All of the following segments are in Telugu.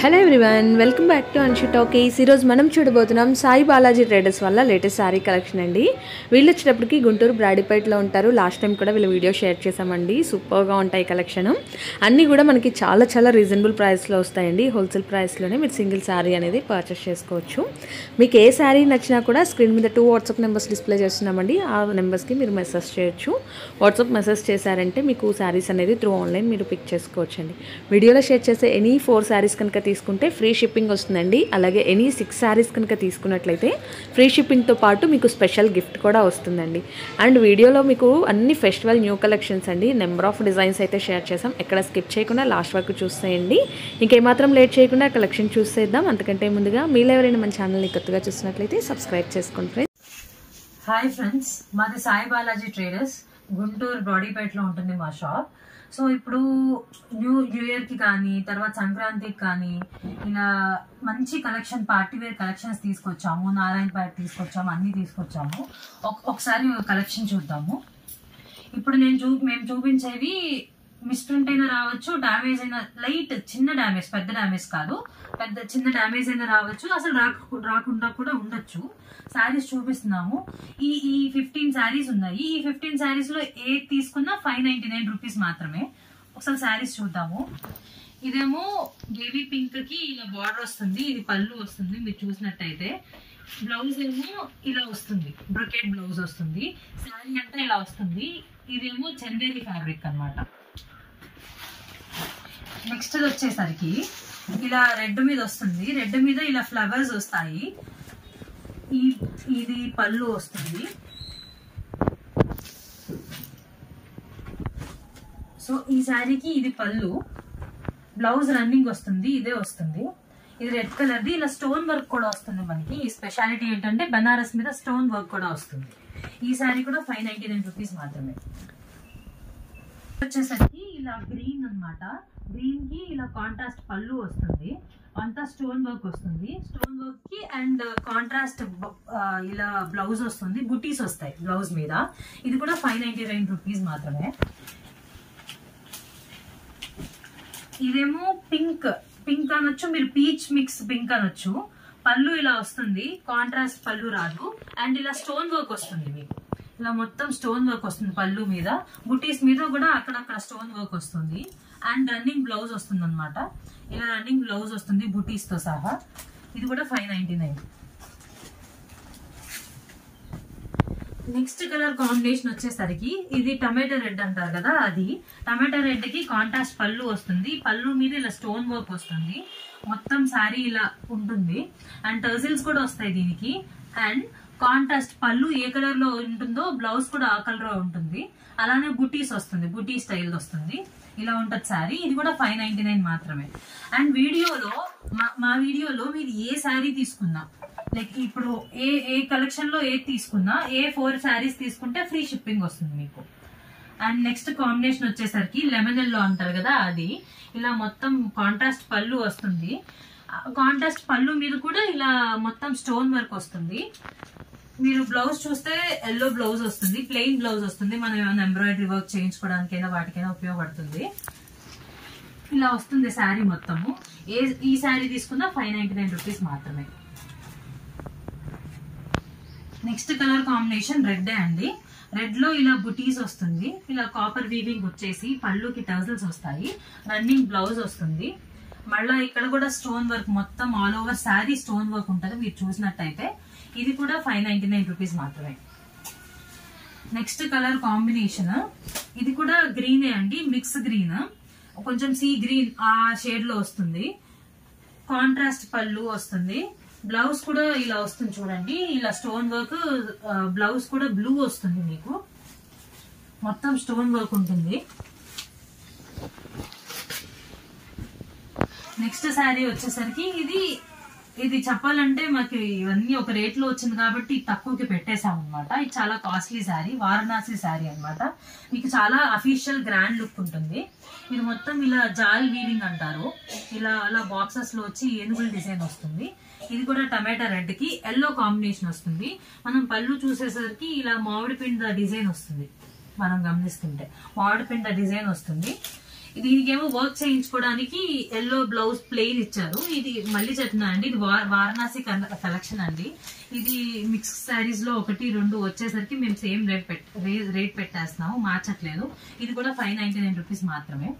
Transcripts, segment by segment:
Hello everyone, welcome back to Anshu talkies. ఈరోజు మనం చూడబోతున్నాం సాయి బాలాజీ ట్రేడర్స్ వల్ల లేటెస్ట్ శారీ కలెక్షన్ అండి. వీళ్ళు వచ్చేటప్పటికి గుంటూరు బ్రాడీపేటలో ఉంటారు. లాస్ట్ టైం కూడా వీళ్ళు వీడియో షేర్ చేసామండి. సూపర్గా ఉంటాయి కలెక్షన్. అన్నీ కూడా మనకి చాలా రీజనబుల్ ప్రైస్లో వస్తాయండి. హోల్సేల్ ప్రైస్లోనే మీరు సింగిల్ శారీ అనేది పర్చేస్ చేసుకోవచ్చు. మీకు ఏ శారీ నచ్చినా కూడా స్క్రీన్ మీద 2 వాట్సాప్ నెంబర్స్ డిస్ప్లే చేస్తున్నామండి. ఆ నెంబర్స్కి మీరు మెసేజ్ చేయొచ్చు. వాట్సాప్ మెసేజ్ చేశారంటే మీకు శారీస్ అనేది త్రూ ఆన్లైన్ మీరు పిక్ చేసుకోవచ్చు అండి. వీడియోలో షేర్ చేసే ఎనీ 4 శారీస్ కనుక తీసుకుంటే ఫ్రీ షిప్పింగ్ వస్తుందండి. అలాగే ఎనీ 6 శారీస్ కనుక తీసుకున్నట్లయితే ఫ్రీ షిప్పింగ్తో పాటు మీకు స్పెషల్ గిఫ్ట్ కూడా వస్తుందండి. అండ్ వీడియోలో మీకు అన్ని ఫెస్టివల్ న్యూ కలెక్షన్స్ అండి. నెంబర్ ఆఫ్ డిజైన్స్ అయితే షేర్ చేసాం. ఎక్కడ స్కిప్ చేయకుండా లాస్ట్ వరకు చూసేయండి. ఇంకేమాత్రం లేట్ చేయకుండా కలెక్షన్ చూసేద్దాం. అంతకంటే ముందుగా మీరు ఎవరైనా మన ఛానల్ని కొత్తగా చూసినట్లయితే సబ్స్క్రైబ్ చేసుకోండి ఫ్రెండ్స్. హాయ్ ఫ్రెండ్స్, మాది సాయి బాలాజీ ట్రేడర్స్, గుంటూరు బ్రాడీపేటలో ఉంటుంది మా షాప్. సో ఇప్పుడు న్యూ ఇయర్కి కానీ తర్వాత సంక్రాంతికి కానీ ఇలా మంచి కలెక్షన్, పార్టీ వేర్ కలెక్షన్స్ తీసుకొచ్చాము. నారాయణపేట తీసుకొచ్చాము, అన్నీ తీసుకొచ్చాము. ఒకసారి కలెక్షన్ చూద్దాము. ఇప్పుడు మేము చూపించేవి మిస్ప్రింట్ అయినా రావచ్చు, డ్యామేజ్ అయినా, లైట్ చిన్న డ్యామేజ్, పెద్ద డ్యామేజ్ కాదు, చిన్న డ్యామేజ్ అయినా రావచ్చు, అసలు రాకుండా కూడా ఉండొచ్చు. శారీస్ చూపిస్తున్నాము. ఈ 15 శారీస్ ఉన్నాయి. ఈ 15 శారీస్ లో ఏ తీసుకున్నా 599 రూపీస్ మాత్రమే. ఒకసారి శారీస్ చూద్దాము. ఇదేమో బేబీ పింక్ కి ఇలా బార్డర్ వస్తుంది, ఇది పళ్ళు వస్తుంది. మీరు చూసినట్టయితే బ్లౌజ్ ఏమో ఇలా వస్తుంది, బ్రొకెట్ బ్లౌజ్ వస్తుంది. శారీ అంతా ఇలా వస్తుంది. ఇదేమో చందేరి ఫ్యాబ్రిక్ అన్నమాట. నెక్స్ట్ వచ్చేసరికి ఇలా రెడ్ మీద వస్తుంది. రెడ్ మీద ఇలా ఫ్లవర్స్ వస్తాయి. ఇది పళ్ళు వస్తుంది. సో ఈ శారీకి ఇది పళ్ళు, బ్లౌజ్ రన్నింగ్ వస్తుంది, ఇదే వస్తుంది. ఇది రెడ్ కలర్ది. ఇలా స్టోన్ వర్క్ కూడా వస్తుంది మనకి. ఈ స్పెషాలిటీ ఏంటంటే బనారస్ మీద స్టోన్ వర్క్ కూడా వస్తుంది. ఈ శారీ కూడా 599 రూపీస్ మాత్రమే. వచ్చేసరికి ఇలా గ్రీన్ అన్నమాట. గ్రీన్ కి ఇలా కాంట్రాస్ట్ పళ్ళు వస్తుంది, అంతా స్టోన్ వర్క్ వస్తుంది. స్టోన్ వర్క్ కి అండ్ కాంట్రాస్ట్ ఇలా బ్లౌజ్ వస్తుంది, బుటీస్ వస్తాయి బ్లౌజ్ మీద. ఇది కూడా 599 రూపీస్ మాత్రమే. ఇదేమో పింక్ అనొచ్చు, మీరు పీచ్ మిక్స్ పింక్ అనొచ్చు. పళ్ళు ఇలా వస్తుంది, కాంట్రాస్ట్ పళ్ళు రాదు. అండ్ ఇలా స్టోన్ వర్క్ వస్తుంది, మీకు ఇలా మొత్తం స్టోన్ వర్క్ వస్తుంది పళ్ళు మీద. బుటీస్ మీద కూడా అక్కడక్కడ స్టోన్ వర్క్ వస్తుంది. అండ్ రన్నింగ్ బ్లౌజ్ వస్తుంది అనమాట. ఇలా రన్నింగ్ బ్లౌజ్ వస్తుంది బుటీస్ తో సహా. ఇది కూడా 599. నెక్స్ట్ కలర్ కాంబినేషన్ వచ్చేసరికి ఇది టమాటో రెడ్ అంటారు కదా, అది టమాటో రెడ్ కి కాంట్రాస్ట్ పళ్ళు వస్తుంది. పళ్ళు మీద ఇలా స్టోన్ వర్క్ వస్తుంది. మొత్తం శారీ ఇలా ఉంటుంది. అండ్ టర్సిల్స్ కూడా వస్తాయి దీనికి. అండ్ కాంట్రాస్ట్ పళ్ళు ఏ కలర్ లో ఉంటుందో బ్లౌజ్ కూడా ఆ కలర్ లో ఉంటుంది. అలానే బుటీస్ వస్తుంది, బుటీ స్టైల్ వస్తుంది. ఇలా ఉంటుంది శారీ. ఇది కూడా 599 మాత్రమే. అండ్ వీడియోలో మా వీడియోలో మీరు ఏ శారీ తీసుకున్నా, లైక్ ఇప్పుడు ఏ కలెక్షన్ లో ఏది తీసుకున్నా, ఏ 4 శారీస్ తీసుకుంటే ఫ్రీ షిప్పింగ్ వస్తుంది మీకు. అండ్ నెక్స్ట్ కాంబినేషన్ వచ్చేసరికి లెమన్ ఎల్లో అంటారు కదా, అది ఇలా మొత్తం కాంట్రాస్ట్ పళ్ళు వస్తుంది. కాంట్రాస్ట్ పళ్ళు మీద కూడా ఇలా మొత్తం స్టోన్ వర్క్ వస్తుంది. మీరు బ్లౌజ్ చూస్తే ఎల్లో బ్లౌజ్ వస్తుంది, ప్లెయిన్ బ్లౌజ్ వస్తుంది. మనం ఏమైనా ఎంబ్రాయిడరీ వర్క్ చేయించుకోవడానికైనా వాటికైనా ఉపయోగపడుతుంది. ఇలా వస్తుంది శారీ మొత్తము. ఈ శారీ తీసుకున్నా 599 రూపీస్ మాత్రమే. నెక్స్ట్ కలర్ కాంబినేషన్ రెడ్ అండి. రెడ్ లో ఇలా బుటీస్ వస్తుంది. ఇలా కాపర్ వీవింగ్ వచ్చేసి పళ్ళుకి టర్సల్స్ వస్తాయి. రన్నింగ్ బ్లౌజ్ వస్తుంది. మళ్ళా ఇక్కడ కూడా స్టోన్ వర్క్, మొత్తం all over sari stone work ఉంటుంది మీరు చూసినట్టయితే. ఇది కూడా 599 రూపీస్ మాత్రమే. నెక్స్ట్ కలర్ కాంబినేషన్ ఇది కూడా గ్రీనే అండి, మిక్స్ గ్రీన్, కొంచెం సీ గ్రీన్ ఆ షేడ్ లో వస్తుంది. కాంట్రాస్ట్ పళ్ళు వస్తుంది. బ్లౌజ్ కూడా ఇలా వస్తుంది చూడండి, ఇలా స్టోన్ వర్క్. బ్లౌజ్ కూడా బ్లూ వస్తుంది మీకు, మొత్తం స్టోన్ వర్క్ ఉంటుంది. నెక్స్ట్ శారీ వచ్చేసరికి ఇది చెప్పాలంటే మాకు ఇవన్నీ ఒక రేట్ లో వచ్చింది కాబట్టి తక్కువకి పెట్టేసాం అనమాట. ఇది చాలా కాస్ట్లీ శారీ, వారణాసి శారీ అనమాట. మీకు చాలా అఫీషియల్ గ్రాండ్ లుక్ ఉంటుంది. ఇది మొత్తం ఇలా జాల్ వీవింగ్ అంటారు. ఇలా అలా బాక్సెస్ లో వచ్చి ఏనుగుల డిజైన్ వస్తుంది. ఇది కూడా టమాటా రెడ్ కి ఎల్లో కాంబినేషన్ వస్తుంది. మనం పళ్ళు చూసేసరికి ఇలా మామిడి పిండ డిజైన్ వస్తుంది. మనం గమనిస్తుంటే మామిడి పిండ డిజైన్ వస్తుంది. దీనికేమో వర్క్ చేయించుకోవడానికి ఎల్లో బ్లౌజ్ ప్లెయిన్ ఇచ్చారు. ఇది మళ్ళీ చెప్తున్నా అండి, ఇది వారణాసి కలెక్షన్ అండి. ఇది మిక్స్ శారీస్ లో 1, 2 వచ్చేసరికి మేము సేమ్ రేట్ పెట్టేస్తున్నాము, మార్చట్లేదు. ఇది కూడా 599 రూపీస్ మాత్రమే.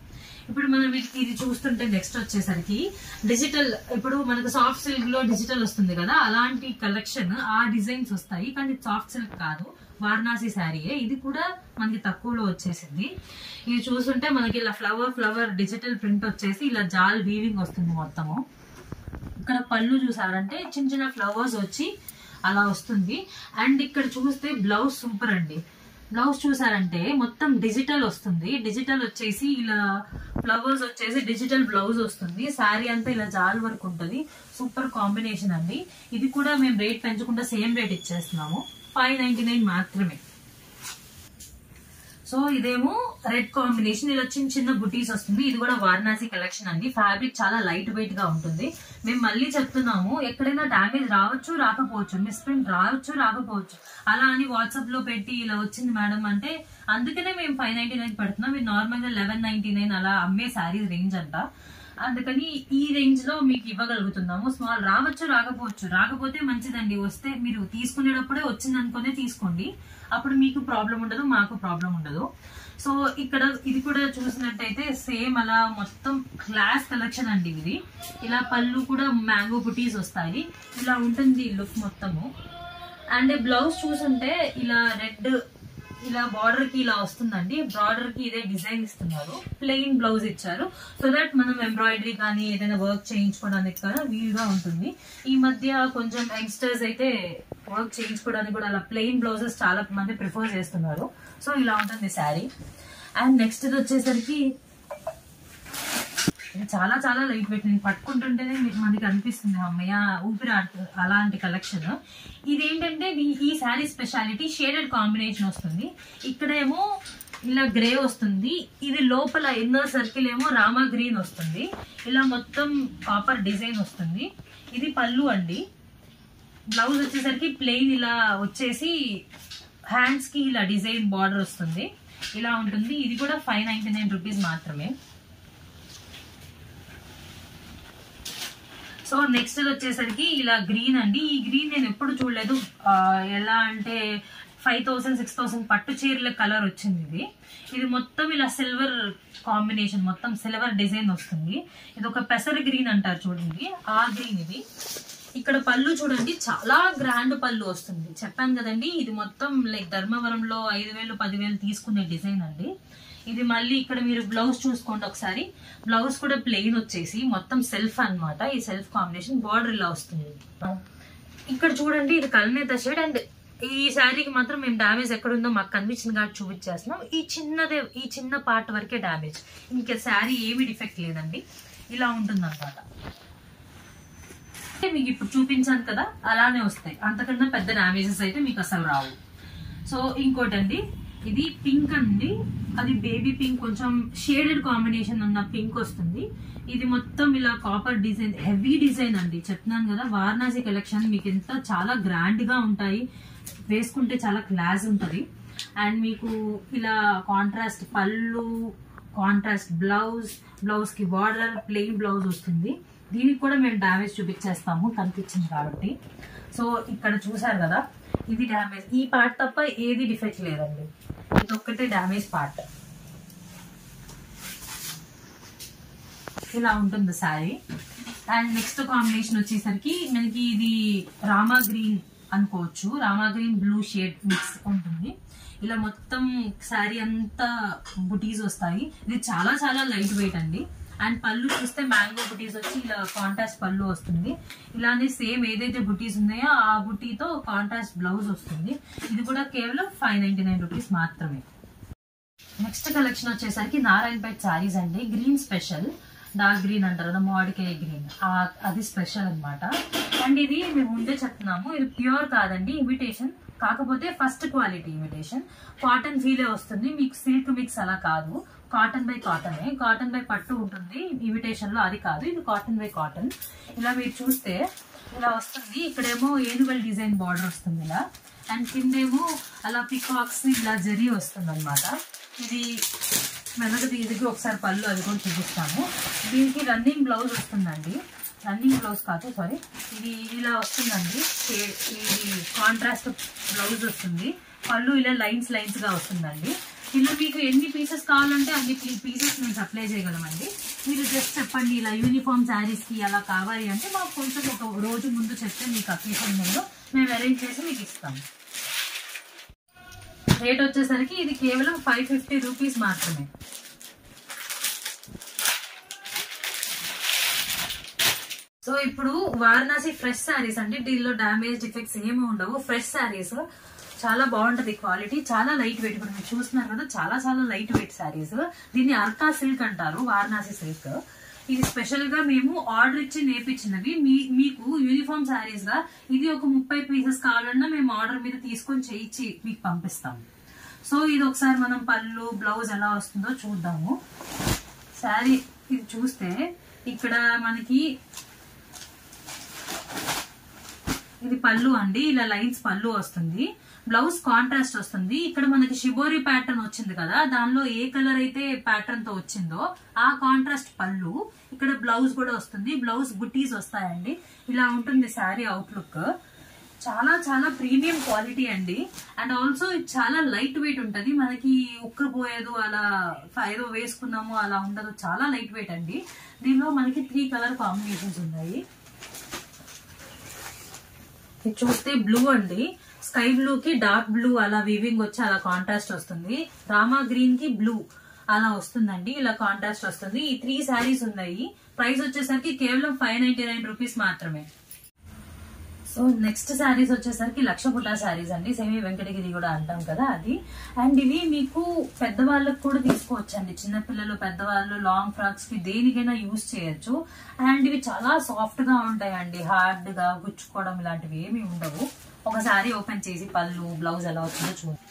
ఇప్పుడు మనం ఇది చూస్తుంటే నెక్స్ట్ వచ్చేసరికి డిజిటల్, ఇప్పుడు మనకు సాఫ్ట్ సిల్క్ లో డిజిటల్ వస్తుంది కదా, అలాంటి కలెక్షన్ ఆ డిజైన్స్ వస్తాయి. కానీ సాఫ్ట్ సిల్క్ కాదు, వారణాసి శారీయే. ఇది కూడా మనకి తక్కువలో వచ్చేసింది. ఇది చూస్తుంటే మనకి ఇలా ఫ్లవర్ డిజిటల్ ప్రింట్ వచ్చేసి ఇలా జాల్ వీవింగ్ వస్తుంది మొత్తము. ఇక్కడ పళ్ళు చూసారంటే చిన్న చిన్న ఫ్లవర్స్ వచ్చి అలా వస్తుంది. అండ్ ఇక్కడ చూస్తే బ్లౌజ్ సూపర్ అండి. బ్లౌజ్ చూసారంటే మొత్తం డిజిటల్ వస్తుంది. డిజిటల్ వచ్చేసి ఇలా ఫ్లవర్స్ వచ్చేసి డిజిటల్ బ్లౌజ్ వస్తుంది. శారీ అంతా ఇలా జాల్ వర్క్ ఉంటుంది. సూపర్ కాంబినేషన్ అండి. ఇది కూడా మేము రేట్ పెంచకుండా సేమ్ రేట్ ఇచ్చేస్తున్నాము, 599 మాత్రమే. సో ఇదేమో రెడ్ కాంబినేషన్, ఇలా చిన్న చిన్న బుటీస్ వస్తుంది. ఇది కూడా వారణాసి కలెక్షన్ అండి. ఫ్యాబ్రిక్ చాలా లైట్ వెయిట్ గా ఉంటుంది. మేము మళ్ళీ చెప్తున్నాము, ఎక్కడైనా డ్యామేజ్ రావచ్చు రాకపోవచ్చు, మిస్ప్రింట్ రావచ్చు రాకపోవచ్చు. అలా అని వాట్సాప్ లో పెట్టి ఇలా వచ్చింది మేడం అంటే అందుకనే మేము 599 పెడుతున్నాం. మీరు నార్మల్ గా 1199 అలా అమ్మే శారీస్ రేంజ్ అంట. అందుకని ఈ రేంజ్ లో మీకు ఇవ్వగలుగుతున్నాము. స్మాల్ రావచ్చు రాకపోవచ్చు, రాకపోతే మంచిదండి. వస్తే మీరు తీసుకునేటప్పుడే వచ్చింది అనుకునే తీసుకోండి, అప్పుడు మీకు ప్రాబ్లం ఉండదు, మాకు ప్రాబ్లం ఉండదు. సో ఇక్కడ ఇది కూడా చూసినట్టయితే సేమ్ అలా మొత్తం క్లాస్ కలెక్షన్ అండి. ఇది ఇలా పళ్ళు కూడా మ్యాంగో బుటీస్ వస్తాయి, ఇలా ఉంటుంది లుక్ మొత్తము. అండ్ బ్లౌజ్ చూసుంటే ఇలా రెడ్ ఇలా బార్డర్ కి ఇలా వస్తుందండి. బార్డర్ కి ఇదే డిజైన్ ఇస్తున్నారు, ప్లెయిన్ బ్లౌజ్ ఇచ్చారు. సో దట్ మనం ఎంబ్రాయిడరీ కానీ ఏదైనా వర్క్ చేయించుకోవడానికి కూడా వీలుగా ఉంటుంది. ఈ మధ్య కొంచెం యంగ్స్టర్స్ అయితే వర్క్ చేయించుకోవడానికి కూడా అలా ప్లెయిన్ బ్లౌజెస్ చాలా మంది ప్రిఫర్ చేస్తున్నారు. సో ఇలా ఉంటుంది శారీ. అండ్ నెక్స్ట్ వచ్చేసరికి చాలా చాలా లైట్ వెయిట్. నేను పట్టుకుంటుంటేనే మనకి అనిపిస్తుంది అమ్మయ్య ఊపిరి ఆడుతుంది అలాంటి కలెక్షన్. ఇదేంటంటే ఈ శారీ స్పెషాలిటీ షేడెడ్ కాంబినేషన్ వస్తుంది. ఇక్కడేమో ఇలా గ్రే వస్తుంది, ఇది లోపల ఇన్నర్ సర్కిల్ ఏమో రామా గ్రీన్ వస్తుంది. ఇలా మొత్తం కాపర్ డిజైన్ వస్తుంది. ఇది పళ్ళు అండి. బ్లౌజ్ వచ్చేసరికి ప్లెయిన్ ఇలా వచ్చేసి హ్యాండ్స్ కి ఇలా డిజైన్ బార్డర్ వస్తుంది, ఇలా ఉంటుంది. ఇది కూడా 599 రూపీస్ మాత్రమే. సో నెక్స్ట్ వచ్చేసరికి ఇలా గ్రీన్ అండి. ఈ గ్రీన్ నేను ఎప్పుడు చూడలేదు. ఎలా అంటే 5000 6000 పట్టు చీరల కలర్ వచ్చింది. ఇది మొత్తం ఇలా సిల్వర్ కాంబినేషన్, మొత్తం సిల్వర్ డిజైన్ వస్తుంది. ఇది ఒక పెసర గ్రీన్ అంటారు చూడండి, ఆ గ్రీన్ ఇది. ఇక్కడ పళ్ళు చూడండి, చాలా గ్రాండ్ పళ్ళు వస్తుంది. చెప్పాను కదండి, ఇది మొత్తం లైక్ ధర్మవరంలో 5000 10,000 తీసుకునే డిజైన్ అండి. ఇది మళ్ళీ ఇక్కడ మీరు బ్లౌజ్ చూసుకోండి ఒకసారి. బ్లౌజ్ కూడా ప్లెయిన్ వచ్చేసి మొత్తం సెల్ఫ్ అన్నమాట. ఈ సెల్ఫ్ కాంబినేషన్ బార్డర్ ఇలా వస్తుంది. ఇక్కడ చూడండి, ఇది కల్నేత షేడ్. అండ్ ఈ శారీకి మాత్రం మేము డ్యామేజ్ ఎక్కడుందో మాకు కనిపించింది కాబట్టి చూపించేస్తున్నాం. ఈ చిన్న పార్ట్ వరకే డ్యామేజ్, ఇంకా శారీ ఏమి డిఫెక్ట్ లేదండి. ఇలా ఉంటుంది అనమాట. మీకు ఇప్పుడు చూపించాను కదా, అలానే వస్తాయి. అంతకన్నా పెద్ద డ్యామేజెస్ అయితే మీకు అసలు రావు. సో ఇంకోటండి, ఇది పింక్ అండి. అది బేబీ పింక్, కొంచెం షేడెడ్ కాంబినేషన్ ఉన్న పింక్ వస్తుంది. ఇది మొత్తం ఇలా కాపర్ డిజైన్, హెవీ డిజైన్ అండి. చెప్తున్నాను కదా, వారణాసి కలెక్షన్ మీకు ఎంత చాలా గ్రాండ్ గా ఉంటాయి, వేసుకుంటే చాలా క్లాస్ ఉంటుంది. అండ్ మీకు ఇలా కాంట్రాస్ట్ పళ్ళు, కాంట్రాస్ట్ బ్లౌజ్ కి బార్డర్, ప్లెయిన్ బ్లౌజ్ వస్తుంది. దీనికి కూడా మేము డ్యామేజ్ చూపించేస్తాము కనిపించింది కాబట్టి. సో ఇక్కడ చూసారు కదా, ఇది డ్యామేజ్. ఈ పార్ట్ తప్ప ఏది డిఫెక్ట్ లేదండి, ఇది ఒక్కటే డ్యామేజ్ పార్ట్. ఇలా ఉంటుంది శారీ. అండ్ నెక్స్ట్ కాంబినేషన్ వచ్చేసరికి మనకి ఇది రామా గ్రీన్ అనుకోవచ్చు, Rama green blue shade mix ఉంటుంది. ఇలా మొత్తం శారీ అంతా బుటీస్ వస్తాయి. ఇది చాలా చాలా లైట్ వెయిట్ అండి. అండ్ పళ్ళు చూస్తే మ్యాంగో బుటీస్ వచ్చి ఇలా కాంట్రాస్ట్ పళ్ళు వస్తుంది. ఇలానే సేమ్ ఏదైతే బుటీస్ ఉన్నాయో ఆ బుటీతో కాంట్రాస్ట్ బ్లౌజ్ వస్తుంది. ఇది కూడా కేవలం 599 రూపీస్ మాత్రమే. నెక్స్ట్ కలెక్షన్ వచ్చేసరికి నారాయణపేట్ శారీస్ అండి. గ్రీన్ స్పెషల్, డార్క్ గ్రీన్ అంటారు కదా, మామిడికాయ గ్రీన్, అది స్పెషల్ అనమాట. అండ్ ఇది మేము ముందే చెప్తున్నాము, ఇది ప్యూర్ కాదండి, ఇమిటేషన్. కాకపోతే ఫస్ట్ క్వాలిటీ ఇమిటేషన్, కాటన్ ఫీలే వస్తుంది. మీకు సిల్క్ మిక్స్ అలా కాదు, కాటన్ బై కాటనే. కాటన్ బై పట్టు ఉంటుంది ఇమిటేషన్ లో, అది కాదు, ఇది కాటన్ బై కాటన్. ఇలా మీరు చూస్తే ఇలా వస్తుంది. ఇక్కడేమో ఏనుగల్ డిజైన్ బార్డర్ వస్తుంది ఇలా, అండ్ కిందేమో అలా పికాక్స్ ఇలా జరీ వస్తుంది అనమాట. ఇది వెనక తీసి ఒకసారి పళ్ళు అది కూడా చూపిస్తాము. దీనికి రన్నింగ్ బ్లౌజ్ వస్తుందండి. రన్నింగ్ బ్లౌజ్ కాదు సారీ, ఇది ఇలా వస్తుందండి. ఇది కాంట్రాస్ట్ బ్లౌజ్ వస్తుంది. పళ్ళు ఇలా లైన్స్ గా వస్తుందండి. ఇలా మీకు ఎన్ని పీసెస్ కావాలంటే అన్ని పీసెస్ మేము సప్లై చేయగలమండి. మీరు జస్ట్ చెప్పండి ఇలా యూనిఫామ్ శారీస్కి అలా కావాలి అంటే మాకు కొంచెం ఒక రోజు ముందు చెప్తే మీకు అకేషన్ ముందు మేము అరేంజ్ చేసి మీకు ఇస్తాము. రేట్ వచ్చేసరికి ఇది కేవలం 550 రూపీస్ మాత్రమే. సో ఇప్పుడు వారణాసి ఫ్రెష్ శారీస్ అండి. దీనిలో డామేజ్ డిఫెక్ట్స్ ఏమి ఉండవు. ఫ్రెష్ శారీస్ చాలా బాగుంటది. క్వాలిటీ చాలా లైట్ వెయిట్. ఇప్పుడు మీరు చూస్తున్నారు కదా, చాలా చాలా లైట్ వెయిట్ శారీస్. దీన్ని అర్కా సిల్క్ అంటారు, వారణాసి సిల్క్. ఇది స్పెషల్ గా మేము ఆర్డర్ ఇచ్చి నేర్పించినవి. మీకు యూనిఫామ్ శారీస్ గా ఇది ఒక 30 పీసెస్ కావాలన్నా మేము ఆర్డర్ మీద తీసుకొని చేయించి మీకు పంపిస్తాము. సో ఇది ఒకసారి మనం పళ్ళు బ్లౌజ్ ఎలా వస్తుందో చూద్దాము. శారీ ఇది చూస్తే ఇక్కడ మనకి ఇది పళ్ళు అండి. ఇలా లైన్స్ పళ్ళు వస్తుంది. బ్లౌజ్ కాంట్రాస్ట్ వస్తుంది. ఇక్కడ మనకి షిబోరి ప్యాటర్న్ వచ్చింది కదా, దానిలో ఏ కలర్ అయితే ప్యాటర్న్ తో వచ్చిందో ఆ కాంట్రాస్ట్ పళ్ళు. ఇక్కడ బ్లౌజ్ కూడా వస్తుంది. బ్లౌజ్ బుటీస్ వస్తాయండి. ఇలా ఉంటుంది శారీ అవుట్లుక్. చాలా చాలా ప్రీమియం క్వాలిటీ అండి. అండ్ ఆల్సో ఇది చాలా లైట్ వెయిట్ ఉంటది. మనకి ఉక్కపోయేదు అలా ఏదో వేసుకున్నాము అలా ఉండదు. చాలా లైట్ వెయిట్ అండి. దీనిలో మనకి 3 కలర్ కాంబినేషన్స్ ఉన్నాయి. ఇది చూస్తే బ్లూ అండి. స్కై బ్లూ కి డార్క్ బ్లూ అలా వీవింగ్ వచ్చి అలా కాంట్రాస్ట్ వస్తుంది. రామా గ్రీన్ కి బ్లూ అలా వస్తుందండి. ఇలా కాంట్రాస్ట్ వస్తుంది. ఈ 3 శారీస్ ఉన్నాయి. ప్రైస్ వచ్చేసరికి కేవలం 599 రూపీస్ మాత్రమే. సో నెక్స్ట్ శారీస్ వచ్చేసరికి లక్షపుట శారీస్ అండి. సెమీ వెంకటగిరి కూడా అంటాం కదా అది. అండ్ ఇవి మీకు పెద్దవాళ్ళకి కూడా తీసుకోవచ్చండి. చిన్నపిల్లలు పెద్దవాళ్ళు లాంగ్ ఫ్రాక్స్ కి దేనికైనా యూజ్ చేయొచ్చు. అండ్ ఇవి చాలా సాఫ్ట్ గా ఉంటాయండి. హార్డ్ గా గుచ్చుకోవడం ఇలాంటివి ఏమి ఉండవు. ఒక శారీ ఓపెన్ చేసి పళ్ళు బ్లౌజ్ ఎలా వచ్చిందో చూడండి.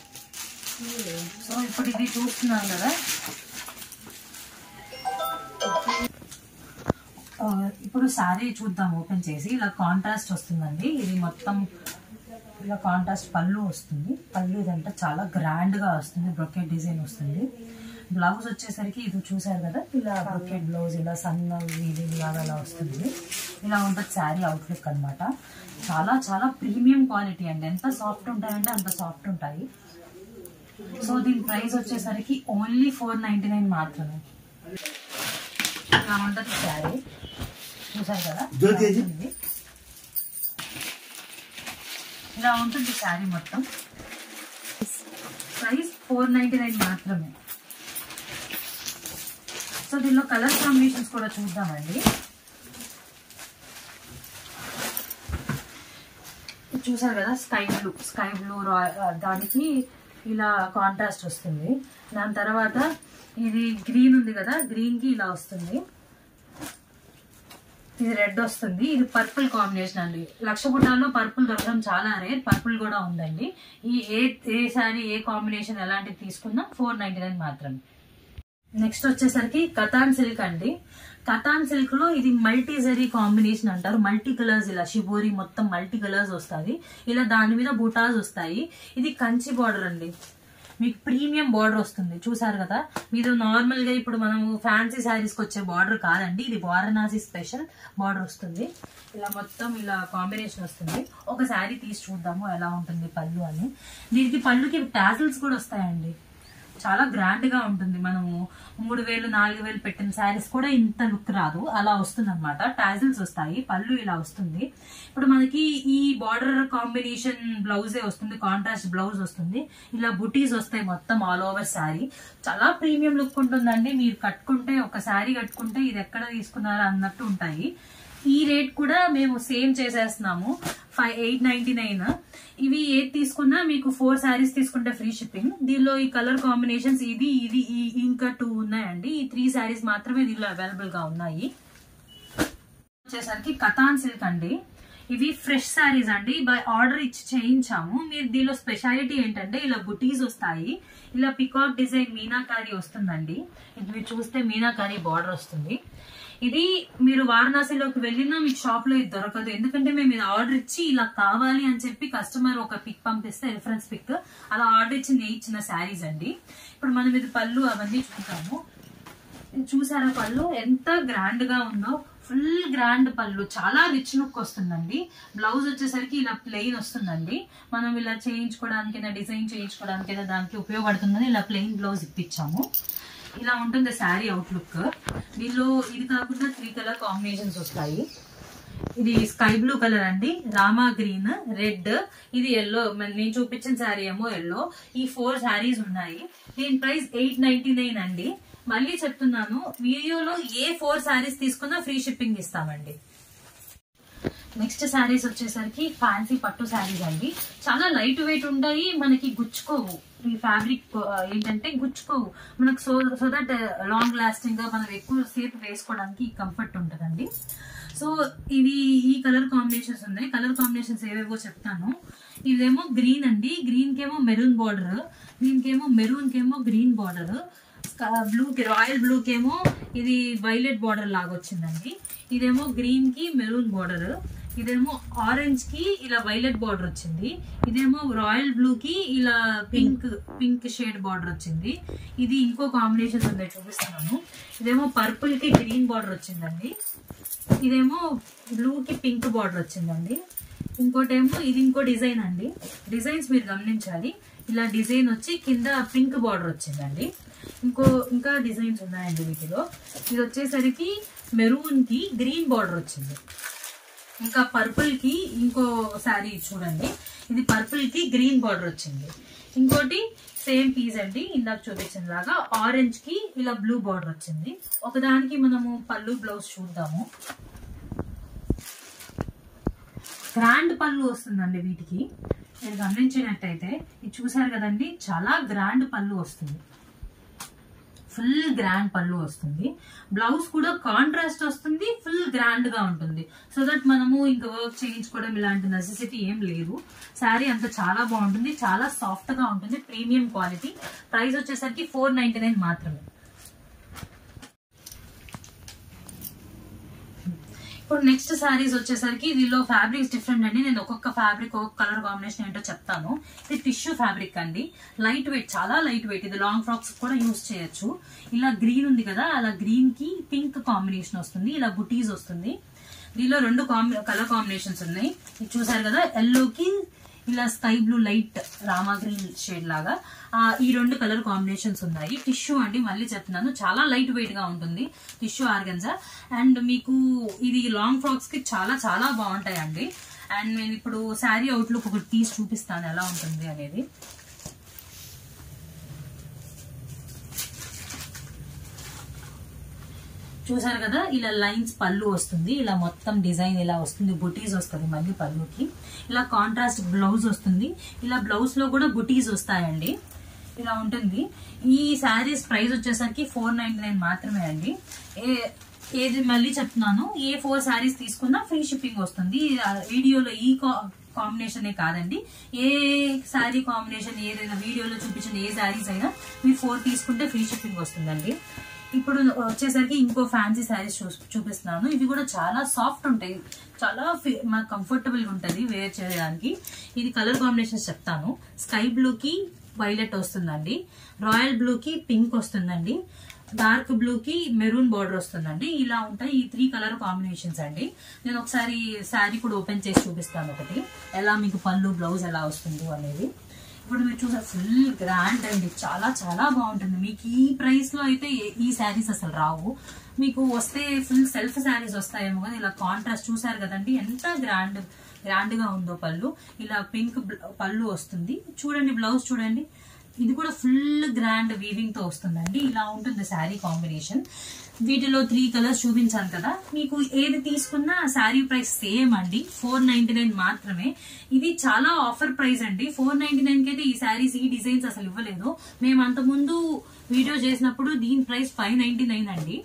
సో ఇప్పుడు ఇది చూస్తున్నాం కదా, ఇప్పుడు శారీ చూద్దాం ఓపెన్ చేసి. ఇలా కాంట్రాస్ట్ వస్తుందండి. ఇది మొత్తం ఇలా కాంట్రాస్ట్ పళ్ళు వస్తుంది. పళ్ళు ఇదంతా చాలా గ్రాండ్ గా వస్తుంది. బ్రొకెట్ డిజైన్ వస్తుంది. బ్లౌజ్ వచ్చేసరికి ఇది చూసారు కదా, ఇలా బ్రొకెట్ బ్లౌజ్ ఇలా సన్న వీవింగ్ లాగా అలా వస్తుంది. ఇలా ఉంటుంది శారీ అవుట్లుక్ అనమాట. చాలా చాలా ప్రీమియం క్వాలిటీ అండి. ఎంత సాఫ్ట్ ఉంటాయంటే అంత సాఫ్ట్ ఉంటాయి. సో దీని ప్రైస్ వచ్చేసరికి ఓన్లీ 499 మాత్రమే. ఇలా ఉంటుంది శారీ. చూసారు కదా, ఇలా ఉంటుంది శారీ మొత్తం. ప్రైస్ 499 మాత్రమే. సో దీనిలో కలర్ కాంబినేషన్స్ కూడా చూద్దామండి. చూసారు కదా, స్కై బ్లూ దానికి ఇలా కాంట్రాస్ట్ వస్తుంది. దాని తర్వాత ఇది గ్రీన్ ఉంది కదా, గ్రీన్ కి ఇలా వస్తుంది. ఇది రెడ్ వస్తుంది. ఇది పర్పుల్ కాంబినేషన్ అండి. లక్షపుటాల్లో పర్పుల్ దొరకడం చాలా రేర్. పర్పుల్ కూడా ఉందండి. ఈ ఏ శారీ ఏ కాంబినేషన్ ఎలాంటివి తీసుకున్నా 499 మాత్రమే. నెక్స్ట్ వచ్చేసరికి కతాన్ సిల్క్ అండి. కతాన్ సిల్క్ లో ఇది మల్టీ జరీ కాంబినేషన్ అంటారు. మల్టీ కలర్స్ ఇలా షిబోరి మొత్తం మల్టీ కలర్స్ వస్తాయి. ఇలా దాని మీద బుటాస్ వస్తాయి. ఇది కంచి బార్డర్ అండి. మీకు ప్రీమియం బార్డర్ వస్తుంది. చూసారు కదా, మీరు నార్మల్ గా ఇప్పుడు మనం ఫ్యాన్సీ శారీస్ కి వచ్చే బార్డర్ కాదండి. ఇది వారణాసి స్పెషల్ బార్డర్ వస్తుంది. ఇలా మొత్తం ఇలా కాంబినేషన్ వస్తుంది. ఒక శారీ తీసి చూద్దాము ఎలా ఉంటుంది పళ్ళు అని. దీనికి పళ్ళుకి టాజిల్స్ కూడా వస్తాయండి. చాలా గ్రాండ్ గా ఉంటుంది. మనము 3000 4000 పెట్టిన శారీస్ కూడా ఇంత లుక్ రాదు. అలా వస్తుంది అనమాట. టాజిల్స్ వస్తాయి. పళ్ళు ఇలా వస్తుంది. ఇప్పుడు మనకి ఈ బార్డర్ కాంబినేషన్ బ్లౌజే వస్తుంది. కాంట్రాస్ట్ బ్లౌజ్ వస్తుంది. ఇలా బుటీస్ వస్తాయి మొత్తం ఆల్ ఓవర్ శారీ. చాలా ప్రీమియం లుక్ ఉంటుందండి. మీరు కట్టుకుంటే ఒక శారీ కట్టుకుంటే ఇది ఎక్కడ తీసుకున్నారా అన్నట్టు ఉంటాయి. ఈ రేట్ కూడా మేము సేమ్ చేసేస్తున్నాము, 899. ఇవి ఏది తీసుకున్నా మీకు 4 శారీస్ తీసుకుంటే ఫ్రీ షిప్పింగ్. దీనిలో ఈ కలర్ కాంబినేషన్స్ ఇది ఇంకా 2 ఉన్నాయండి. ఈ 3 శారీస్ మాత్రమే దీనిలో అవైలబుల్ గా ఉన్నాయి. వచ్చేసరికి కతాన్ సిల్క్ అండి. ఇవి ఫ్రెష్ శారీస్ అండి. బై ఆర్డర్ ఇచ్చి చేయించాము. మీరు దీనిలో స్పెషాలిటీ ఏంటంటే ఇలా బుటీస్ వస్తాయి. ఇలా పికాక్ డిజైన్ మీనాకారి వస్తుందండి. ఇది మీరు చూస్తే మీనాకారి బార్డర్ వస్తుంది. ఇది మీరు వారణాసిలోకి వెళ్ళినా మీకు షాప్ లో ఇది దొరకదు. ఎందుకంటే మేము ఇది ఆర్డర్ ఇచ్చి ఇలా కావాలి అని చెప్పి కస్టమర్ ఒక పిక్ పంపిస్తే రిఫరెన్స్ పిక్ అలా ఆర్డర్ ఇచ్చి నేర్చిన శారీస్ అండి. ఇప్పుడు మనం ఇది పళ్ళు అవన్నీ చూద్దాము. చూసారా పళ్ళు ఎంత గ్రాండ్ గా ఉందో, ఫుల్ గ్రాండ్ పళ్ళు, చాలా రిచ్ లుక్ వస్తుందండి. బ్లౌజ్ వచ్చేసరికి ఇలా ప్లెయిన్ వస్తుందండి. మనం ఇలా చేయించుకోవడానికైనా డిజైన్ చేయించుకోవడానికైనా దానికి ఉపయోగపడుతుందని ఇలా ప్లెయిన్ బ్లౌజ్ ఇప్పించాము. ఇలా ఉంటుంది శారీ అవుట్లుక్. దీనిలో ఇది కాకుండా 3 కలర్ కాంబినేషన్స్ వస్తాయి. ఇది స్కై బ్లూ కలర్ అండి, రామా గ్రీన్, రెడ్, ఇది ఎల్లో. నేను చూపించిన శారీ ఏమో ఎల్లో. ఈ 4 శారీస్ ఉన్నాయి. దీని ప్రైస్ 899 అండి. మళ్ళీ చెప్తున్నాను, వీడియోలో ఏ 4 శారీస్ తీసుకున్నా ఫ్రీ షిప్పింగ్ ఇస్తామండి. నెక్స్ట్ శారీస్ వచ్చేసరికి ఫ్యాన్సీ పట్టు శారీస్ అండి. చాలా లైట్ వెయిట్ ఉంటాయి, మనకి గుచ్చుకోవు. ఈ ఫ్యాబ్రిక్ ఏంటంటే గుచ్చుకోవు మనకు, సో దట్ లాంగ్ లాస్టింగ్ గా మనం ఎక్కువ సేపు వేసుకోవడానికి కంఫర్ట్ ఉంటుందండి. సో ఇవి ఈ కలర్ కాంబినేషన్స్ ఉన్నాయి. కలర్ కాంబినేషన్స్ ఏవేవో చెప్తాను. ఇదేమో గ్రీన్ అండి, గ్రీన్ కేమో మెరూన్ బార్డర్, దీనికేమో మెరూన్ కేమో గ్రీన్ బార్డర్, బ్లూ కి రాయల్ బ్లూ కేమో ఇది వైలెట్ బార్డర్ లాగా వచ్చిందండి. ఇదేమో గ్రీన్ కి మెరూన్ బార్డర్, ఇదేమో ఆరెంజ్ కి ఇలా వైలెట్ బార్డర్ వచ్చింది, ఇదేమో రాయల్ బ్లూ కి ఇలా పింక్ షేడ్ బార్డర్ వచ్చింది. ఇది ఇంకో కాంబినేషన్ ఉంది చూపిస్తున్నాను. ఇదేమో పర్పుల్ కి గ్రీన్ బార్డర్ వచ్చిందండి, ఇదేమో బ్లూ కి పింక్ బార్డర్ వచ్చిందండి. ఇంకోటేమో ఇది ఇంకో డిజైన్ అండి. డిజైన్స్ మీరు గమనించాలి. ఇలా డిజైన్ వచ్చి కింద పింక్ బార్డర్ వచ్చిందండి. ఇంకా డిజైన్స్ ఉన్నాయండి వీటిలో. ఇది వచ్చేసరికి మెరూన్ కి గ్రీన్ బార్డర్ వచ్చింది. ఇంకా పర్పుల్ కి ఇంకో శారీ చూడండి, ఇది పర్పుల్ కి గ్రీన్ బార్డర్ వచ్చింది. ఇంకోటి సేమ్ పీస్ అండి, ఇందాక చూపించిన లాగా ఆరెంజ్ కి ఇలా బ్లూ బార్డర్ వచ్చింది. ఒకదానికి మనము పళ్ళు బ్లౌజ్ చూద్దాము. గ్రాండ్ పళ్ళు వస్తుందండి వీటికి. మీరు గమనించినట్టయితే ఇది చూసారు కదండి, చాలా గ్రాండ్ పళ్ళు వస్తుంది, ఫుల్ గ్రాండ్ పళ్ళు వస్తుంది. బ్లౌజ్ కూడా కాంట్రాస్ట్ వస్తుంది, ఫుల్ గ్రాండ్ గా ఉంటుంది. సో దట్ మనము ఇంకా వర్క్ చేయించుకోవడం ఇలాంటి నెసెసిటీ ఏం లేదు. శారీ అంతా చాలా బాగుంటుంది, చాలా సాఫ్ట్ గా ఉంటుంది, ప్రీమియం క్వాలిటీ. ప్రైస్ వచ్చేసరికి 499 మాత్రమే. ఇప్పుడు నెక్స్ట్ శారీస్ వచ్చేసరికి దీనిలో ఫ్యాబ్రిక్స్ డిఫరెంట్ అండి. నేను ఒక్కొక్క ఫ్యాబ్రిక్ ఒక్కొక్క కలర్ కాంబినేషన్ ఏంటో చెప్తాను. ఇది టిష్యూ ఫ్యాబ్రిక్ అండి, లైట్ వెయిట్, చాలా లైట్ వెయిట్. ఇది లాంగ్ ఫ్రాక్స్ కూడా యూజ్ చేయొచ్చు. ఇలా గ్రీన్ ఉంది కదా, అలా గ్రీన్ కి పింక్ కాంబినేషన్ వస్తుంది, ఇలా బుటీస్ వస్తుంది. దీనిలో 2 కలర్ కాంబినేషన్స్ ఉన్నాయి. ఇది చూసారు కదా, ఎల్లోకి ఇలా sky blue light Rama green shade లాగా ఈ 2 కలర్ కాంబినేషన్స్ ఉన్నాయి. టిష్యూ అండి, మళ్ళీ చెప్తున్నాను, చాలా లైట్ వెయిట్ గా ఉంటుంది టిష్యూ ఆర్గన్జా. అండ్ మీకు ఇది లాంగ్ ఫ్రాక్స్ కి చాలా చాలా బాగుంటాయండి. అండ్ నేను ఇప్పుడు శారీ అవుట్లుక్ ఒకటి తీసి చూపిస్తాను ఎలా ఉంటుంది అనేది. చూసారు కదా, ఇలా లైన్స్ పళ్ళు వస్తుంది, ఇలా మొత్తం డిజైన్ ఇలా వస్తుంది, బుటీస్ వస్తుంది మళ్ళీ పళ్ళుకి. ఇలా కాంట్రాస్ట్ బ్లౌజ్ వస్తుంది, ఇలా బ్లౌజ్ లో కూడా బుటీస్ వస్తాయండి. ఇలా ఉంటుంది. ఈ శారీస్ ప్రైస్ వచ్చేసరికి 499 మాత్రమే అండి. ఏది మళ్ళీ చెప్తున్నాను, ఏ 4 శారీస్ తీసుకున్నా ఫ్రీ షిప్పింగ్ వస్తుంది. వీడియోలో ఈ కాంబినేషన్ కాదండి, ఏ శారీ కాంబినేషన్ ఏదైనా వీడియోలో చూపించిన ఏ శారీస్ అయినా మీరు 4 తీసుకుంటే ఫ్రీ షిప్పింగ్ వస్తుందండి. ఇప్పుడు వచ్చేసరికి ఇంకో ఫ్యాన్సీ శారీస్ చూపిస్తున్నాను. ఇవి కూడా చాలా సాఫ్ట్ ఉంటాయి, చాలా కంఫర్టబుల్ గా ఉంటుంది వేర్ చేయడానికి. ఇది కలర్ కాంబినేషన్స్ చెప్తాను. స్కై బ్లూ కి వైలెట్ వస్తుందండి, రాయల్ బ్లూ కి పింక్ వస్తుందండి, డార్క్ బ్లూ కి మెరూన్ బార్డర్ వస్తుందండి. ఇలా ఉంటాయి ఈ 3 కలర్ కాంబినేషన్స్ అండి. నేను ఒకసారి శారీ కూడా ఓపెన్ చేసి చూపిస్తాను ఒకటి, ఎలా మీకు పళ్ళు బ్లౌజ్ ఎలా వస్తుంది అనేది. ఇప్పుడు మీరు చూసారు, ఫుల్ గ్రాండ్ అండి, చాలా చాలా బాగుంటుంది. మీకు ఈ ప్రైస్ లో అయితే ఈ శారీస్ అసలు రావు. మీకు వస్తే ఫుల్ సెల్ఫ్ శారీస్ వస్తాయేమో కానీ ఇలా కాంట్రాస్ట్ చూసారు కదండి, ఎంత గ్రాండ్ గా ఉందో పళ్ళు. ఇలా పింక్ పళ్ళు వస్తుంది, చూడండి బ్లౌజ్ చూడండి, ఇది కూడా ఫుల్ గ్రాండ్ వీవింగ్ తో వస్తుందండి. ఇలా ఉంటుంది శారీ కాంబినేషన్. వీటిలో 3 కలర్స్ చూపించాను కదా, మీకు ఏది తీసుకున్నా శారీ ప్రైస్ సేమ్ అండి, 499 మాత్రమే. ఇది చాలా ఆఫర్ ప్రైస్ అండి. 499 కి అయితే ఈ శారీస్ ఈ డిజైన్స్ అసలు ఇవ్వలేదు. మేము అంతకుముందు వీడియో చేసినప్పుడు దీని ప్రైస్ 599 అండి.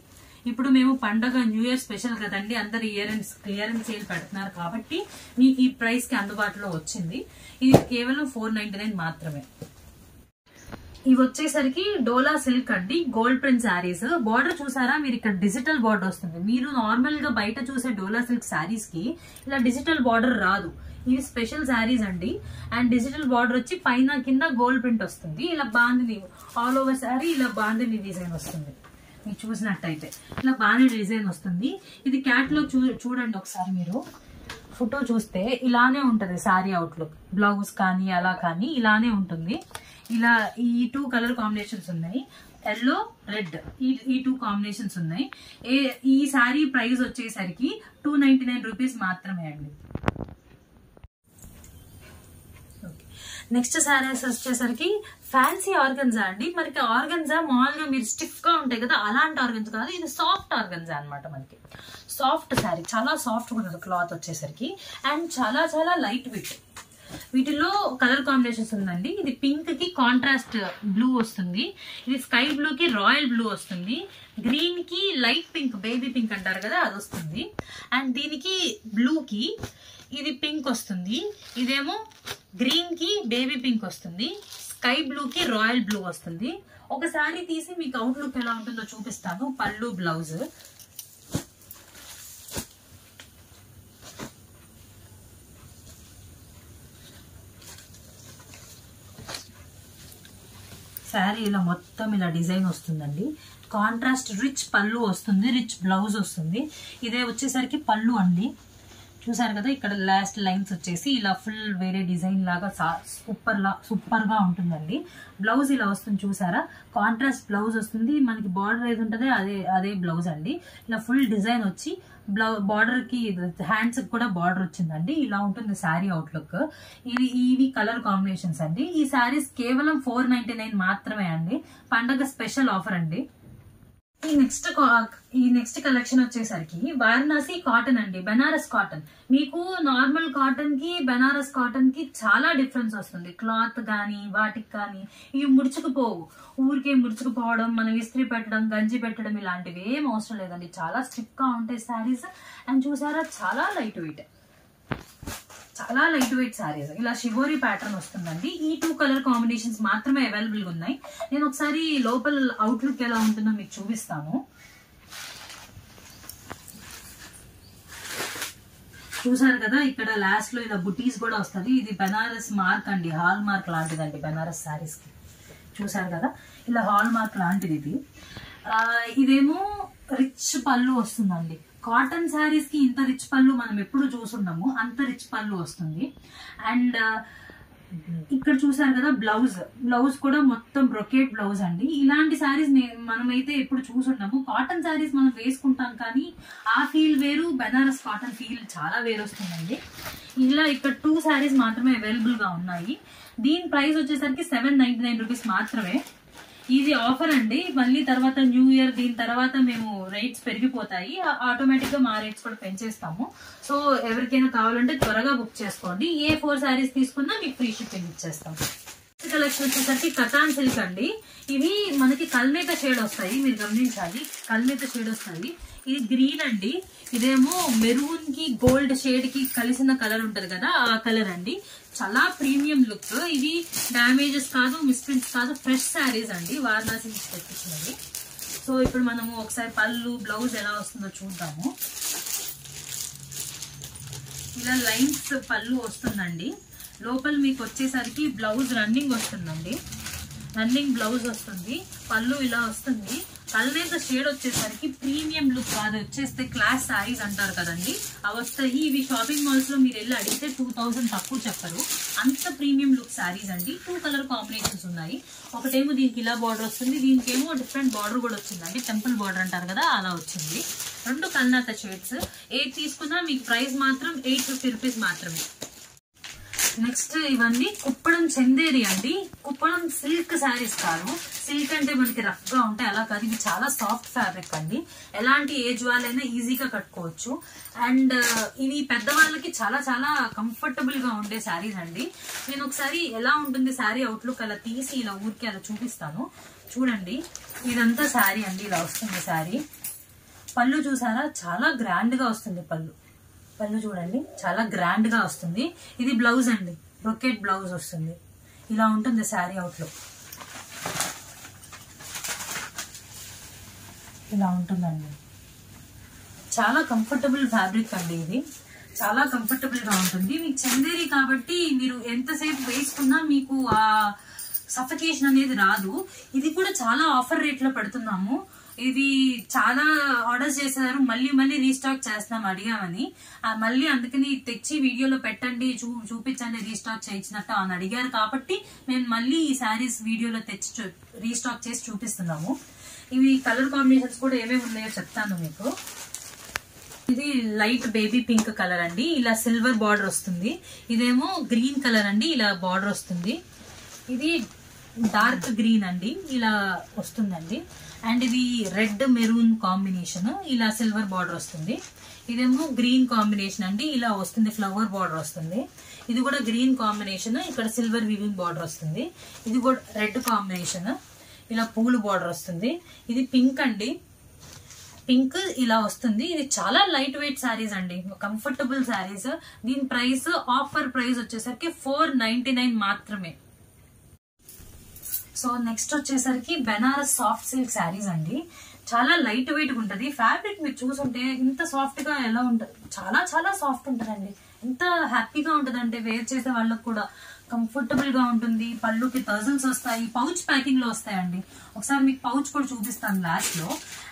ఇప్పుడు మేము పండగ న్యూ ఇయర్ స్పెషల్ కదండి, అందరు క్లియరెన్స్ సేల్ పెడుతున్నారు కాబట్టి మీకు ఈ ప్రైస్ కి అందుబాటులో వచ్చింది. ఇది కేవలం 499 మాత్రమే. ఇవి వచ్చేసరికి డోలా సిల్క్ అండి, గోల్డ్ ప్రింట్ శారీస్. బార్డర్ చూసారా మీరు, ఇక్కడ డిజిటల్ బార్డర్ వస్తుంది. మీరు నార్మల్ గా బయట చూసే డోలా సిల్క్ శారీస్ కి ఇలా డిజిటల్ బార్డర్ రాదు. ఇవి స్పెషల్ శారీస్ అండి. అండ్ డిజిటల్ బార్డర్ వచ్చి పైన కింద గోల్డ్ ప్రింట్ వస్తుంది. ఇలా బాందిని ఆల్ ఓవర్ శారీ ఇలా బాందిని డిజైన్ వస్తుంది. మీరు చూసినట్టయితే ఇలా బాందిని డిజైన్ వస్తుంది. ఇది క్యాట్లాగ్ చూడండి ఒకసారి, మీరు ఫోటో చూస్తే ఇలానే ఉంటది శారీ అవుట్లుక్. బ్లౌజ్ కానీ అలా కానీ ఇలానే ఉంటుంది. ఇలా ఈ 2 కలర్ కాంబినేషన్స్ ఉన్నాయి, ఎల్లో రెడ్, ఈ 2 కాంబినేషన్స్ ఉన్నాయి. ఈ శారీ ప్రైస్ వచ్చేసరికి 299 రూపీస్ మాత్రమే అండి. నెక్స్ట్ శారీస్ వచ్చేసరికి ఫ్యాన్సీ ఆర్గన్జా అండి. మనకి ఆర్గన్జా మామూలుగా మీరు స్టిఫ్ గా ఉంటాయి కదా, అలాంటి ఆర్గన్జా కాదు, ఇది సాఫ్ట్ ఆర్గన్జా అనమాట. మనకి సాఫ్ట్ శారీ, చాలా సాఫ్ట్ ఉంటుంది క్లాత్ వచ్చేసరికి. అండ్ చాలా చాలా లైట్ వెయిట్. వీటిలో కలర్ కాంబినేషన్స్ ఉందండి. ఇది పింక్ కి కాంట్రాస్ట్ బ్లూ వస్తుంది, ఇది స్కై బ్లూ కి రాయల్ బ్లూ వస్తుంది, గ్రీన్ కి లైట్ పింక్, బేబీ పింక్ అంటారు కదా, అది వస్తుంది. అండ్ దీనికి బ్లూ కి ఇది పింక్ వస్తుంది, ఇదేమో గ్రీన్ కి బేబీ పింక్ వస్తుంది, స్కై బ్లూ కి రాయల్ బ్లూ వస్తుంది. ఒకసారి తీసి మీకు అవుట్లుక్ ఎలా ఉంటుందో చూపిస్తాను. పళ్ళు, బ్లౌజ్. శారీ ఇలా మొత్తం ఇలా డిజైన్ వస్తుందండి. కాంట్రాస్ట్ రిచ్ పళ్ళు వస్తుంది, రిచ్ బ్లౌజ్ వస్తుంది. ఇదే వచ్చేసరికి పళ్ళు అండి. చూసారు కదా, ఇక్కడ లాస్ట్ లైన్స్ వచ్చేసి ఇలా ఫుల్ వేరే డిజైన్ లాగా సూపర్ గా ఉంటుందండి. బ్లౌజ్ ఇలా వస్తుంది చూసారా, కాంట్రాస్ట్ బ్లౌజ్ వస్తుంది. మనకి బార్డర్ ఏది ఉంటుంది అదే బ్లౌజ్ అండి. ఇలా ఫుల్ డిజైన్ వచ్చి బార్డర్ కి హ్యాండ్స్ కూడా బార్డర్ వచ్చిందండి. ఇలా ఉంటుంది శారీ అవుట్లుక్. ఇవి కలర్ కాంబినేషన్స్ అండి. ఈ శారీస్ కేవలం 499 మాత్రమే అండి. పండగ స్పెషల్ ఆఫర్ అండి. ఈ నెక్స్ట్ కలెక్షన్ వచ్చేసరికి వారణాసి కాటన్ అండి, బెనారస్ కాటన్. మీకు నార్మల్ కాటన్ కి బెనారస్ కాటన్ కి చాలా డిఫరెన్స్ వస్తుంది. క్లాత్ గానీ వాటికి కానీ ఇవి ముడుచుకుపోవు. ఊరికే ముడుచుకుపోవడం, మనం ఇస్త్రీ పెట్టడం, గంజి పెట్టడం ఇలాంటివి ఏం అవసరం లేదండి. చాలా స్టిఫ్ గా ఉంటాయి శారీస్. అండ్ చూసారా, చాలా లైట్ వెయిట్, చాలా లైట్ వెయిట్ శారీస్. ఇలా షివోరీ ప్యాటర్న్ వస్తుందండి. ఈ 2 కలర్ కాంబినేషన్స్ మాత్రమే అవైలబుల్ గా ఉన్నాయి. నేను ఒకసారి లోపల అవుట్లుక్ ఎలా ఉంటుందో మీకు చూపిస్తాను. చూసారు కదా, ఇక్కడ లాస్ట్ లో ఇలా బుటీస్ కూడా వస్తుంది. ఇది బెనారస్ మార్క్ అండి, హాల్ మార్క్ లాంటిదండి బెనారస్ శారీస్ కి. చూసారు కదా, ఇలా హాల్ మార్క్ లాంటిది ఇది. ఇదేమో రిచ్ పళ్ళు వస్తుందండి. కాటన్ శారీస్ కి ఇంత రిచ్ పళ్ళు మనం ఎప్పుడు చూసుండము, అంత రిచ్ పళ్ళు వస్తుంది. అండ్ ఇక్కడ చూసారు కదా, బ్లౌజ్ కూడా మొత్తం బ్రొకేట్ బ్లౌజ్ అండి. ఇలాంటి శారీస్ మనమైతే ఎప్పుడు చూసుండము. కాటన్ శారీస్ మనం వేసుకుంటాం కానీ ఆ ఫీల్ వేరు, బెనారస్ కాటన్ ఫీల్ చాలా వేరు వస్తుందండి. ఇలా ఇక్కడ 2 శారీస్ మాత్రమే అవైలబుల్ గా ఉన్నాయి. దీని ప్రైస్ వచ్చేసరికి 799 రూపీస్ మాత్రమే. ఇది ఆఫర్ అండి. మళ్ళీ తర్వాత న్యూ ఇయర్, దీని తర్వాత మేము రేట్స్ పెరిగిపోతాయి, ఆటోమేటిక్ గా మా రేట్స్ కూడా పెంచేస్తాము. సో ఎవరికైనా కావాలంటే త్వరగా బుక్ చేసుకోండి. ఏ 4 శారీస్ తీసుకున్నా మీకు ఫ్రీ షిప్పింగ్ ఇచ్చేస్తాం. కలెక్షన్ వచ్చేసరికి కటాన్ సిల్క్ అండి. ఇవి మనకి కల్నేత షేడ్ వస్తాయి, మీరు గమనించాలి, కల్నేత షేడ్ వస్తుంది. ఇది గ్రీన్ అండి, ఇదేమో మెరూన్ కి గోల్డ్ షేడ్ కి కలిసిన కలర్ ఉంటది కదా, ఆ కలర్ అండి. చాలా ప్రీమియం లుక్. ఇది డ్యామేజెస్ కాదు, మిస్ప్రింట్స్ కాదు, ఫ్రెష్ శారీస్ అండి, వారణాసి నుంచి తెప్పించినవి. సో ఇప్పుడు మనము ఒకసారి పళ్ళు, బ్లౌజ్ ఎలా వస్తుందో చూద్దాము. ఇలా లైన్స్ పళ్ళు వస్తుందండి. లోపల మీకు వచ్చేసరికి బ్లౌజ్ రన్నింగ్ వస్తుందండి, రన్నింగ్ బ్లౌజ్ వస్తుంది. పళ్ళు ఇలా వస్తుంది. కల్నేత షేడ్ వచ్చేసరికి ప్రీమియం లుక్ కాదు, వచ్చేస్తే క్లాస్ శారీస్ అంటారు కదండి, అవి వస్తాయి. ఇవి షాపింగ్ మాల్స్ లో మీరు వెళ్ళి అడిగితే 2000 తక్కువ చెప్పరు, అంత ప్రీమియం లుక్ శారీస్ అండి. 2 కలర్ కాంబినేషన్స్ ఉన్నాయి. ఒకటేమో దీనికి ఇలా బార్డర్ వస్తుంది, దీనికేమో డిఫరెంట్ బార్డర్ కూడా వచ్చిందండి, టెంపుల్ బార్డర్ అంటారు కదా, అలా వచ్చింది. 2 కల్నేత షేడ్స్. ఏది తీసుకున్నా మీకు ప్రైస్ మాత్రం 850 రూపీస్ మాత్రమే. నెక్స్ట్ ఇవన్నీ కుప్పడం చందేరి అండి. కుప్పడం సిల్క్ శారీస్ కాదు, సిల్క్ అంటే మనకి రఫ్ గా ఉంటాయి, అలా కాదు. ఇవి చాలా సాఫ్ట్ ఫ్యాబ్రిక్ అండి, ఎలాంటి ఏజ్ వాళ్ళైనా ఈజీగా కట్టుకోవచ్చు. అండ్ ఇవి పెద్దవాళ్ళకి చాలా చాలా కంఫర్టబుల్ గా ఉండే శారీస్ అండి. నేను ఒకసారి ఎలా ఉంటుంది శారీ అవుట్లుక్ అలా తీసి ఇలా ఊరికి అలా చూపిస్తాను. చూడండి, ఇదంతా శారీ అండి, ఇలా వస్తుంది శారీ. పళ్ళు చూసారా, చాలా గ్రాండ్ గా వస్తుంది పళ్ళు. పళ్ళు చూడండి, చాలా గ్రాండ్ గా వస్తుంది. ఇది బ్లౌజ్ అండి, బ్రొకెట్ బ్లౌజ్ వస్తుంది. ఇలా ఉంటుంది శారీ అవుట్లుక్. ఇలా ఉంటుందండి. చాలా కంఫర్టబుల్ ఫ్యాబ్రిక్ అండి, ఇది చాలా కంఫర్టబుల్ గా ఉంటుంది. మీకు చందేరి కాబట్టి మీరు ఎంతసేపు వేసుకున్నా మీకు ఆ సఫకేషన్ అనేది రాదు. ఇది కూడా చాలా ఆఫర్ రేట్ లో పెడుతున్నాము. ఇది చాలా ఆర్డర్స్ చేశారు, మళ్ళీ రీస్టాక్ చేస్తాం అడిగామని. మళ్ళీ అందుకని తెచ్చి వీడియోలో పెట్టండి, చూపించండి రీస్టాక్ చేయించినట్టు అని అడిగారు కాబట్టి మేము మళ్ళీ ఈ శారీస్ వీడియోలో తెచ్చి రీస్టాక్ చేసి చూపిస్తున్నాము. ఇవి కలర్ కాంబినేషన్స్ కూడా ఏమేమి ఉన్నాయో చెప్తాను మీకు. ఇది లైట్ బేబీ పింక్ కలర్ అండి, ఇలా సిల్వర్ బార్డర్ వస్తుంది. ఇదేమో గ్రీన్ కలర్ అండి, ఇలా బార్డర్ వస్తుంది. ఇది డార్క్ గ్రీన్ అండి, ఇలా వస్తుందండి. అండ్ ఇది రెడ్ మెరూన్ కాంబినేషన్, ఇలా సిల్వర్ బార్డర్ వస్తుంది. ఇదేమో గ్రీన్ కాంబినేషన్ అండి, ఇలా వస్తుంది, ఫ్లవర్ బార్డర్ వస్తుంది. ఇది కూడా గ్రీన్ కాంబినేషన్, ఇక్కడ సిల్వర్ వీవింగ్ బార్డర్ వస్తుంది. ఇది కూడా రెడ్ కాంబినేషన్, ఇలా పూలు బార్డర్ వస్తుంది. ఇది పింక్ అండి, పింక్ ఇలా వస్తుంది. ఇది చాలా లైట్ వెయిట్ శారీస్ అండి, కంఫర్టబుల్ శారీస్. దీని ప్రైస్ ఆఫర్ ప్రైస్ వచ్చేసరికి 499 మాత్రమే. సో నెక్స్ట్ వచ్చేసరికి బెనారస్ సాఫ్ట్ సిల్క్ శారీస్ అండి. చాలా లైట్ వెయిట్ గా ఉంటది ఫ్యాబ్రిక్. మీరు చూసుంటే ఇంత సాఫ్ట్ గా ఎలా ఉంటది, చాలా చాలా సాఫ్ట్ ఉంటదండి. ఎంత హ్యాపీగా ఉంటది అంటే వేర్ చేసే వాళ్ళకు కూడా కంఫర్టబుల్ గా ఉంటుంది. పళ్ళుకి టజల్స్ వస్తాయి, పౌచ్ ప్యాకింగ్ లో వస్తాయండి. ఒకసారి మీకు పౌచ్ కూడా చూపిస్తాను లాస్ట్ లో.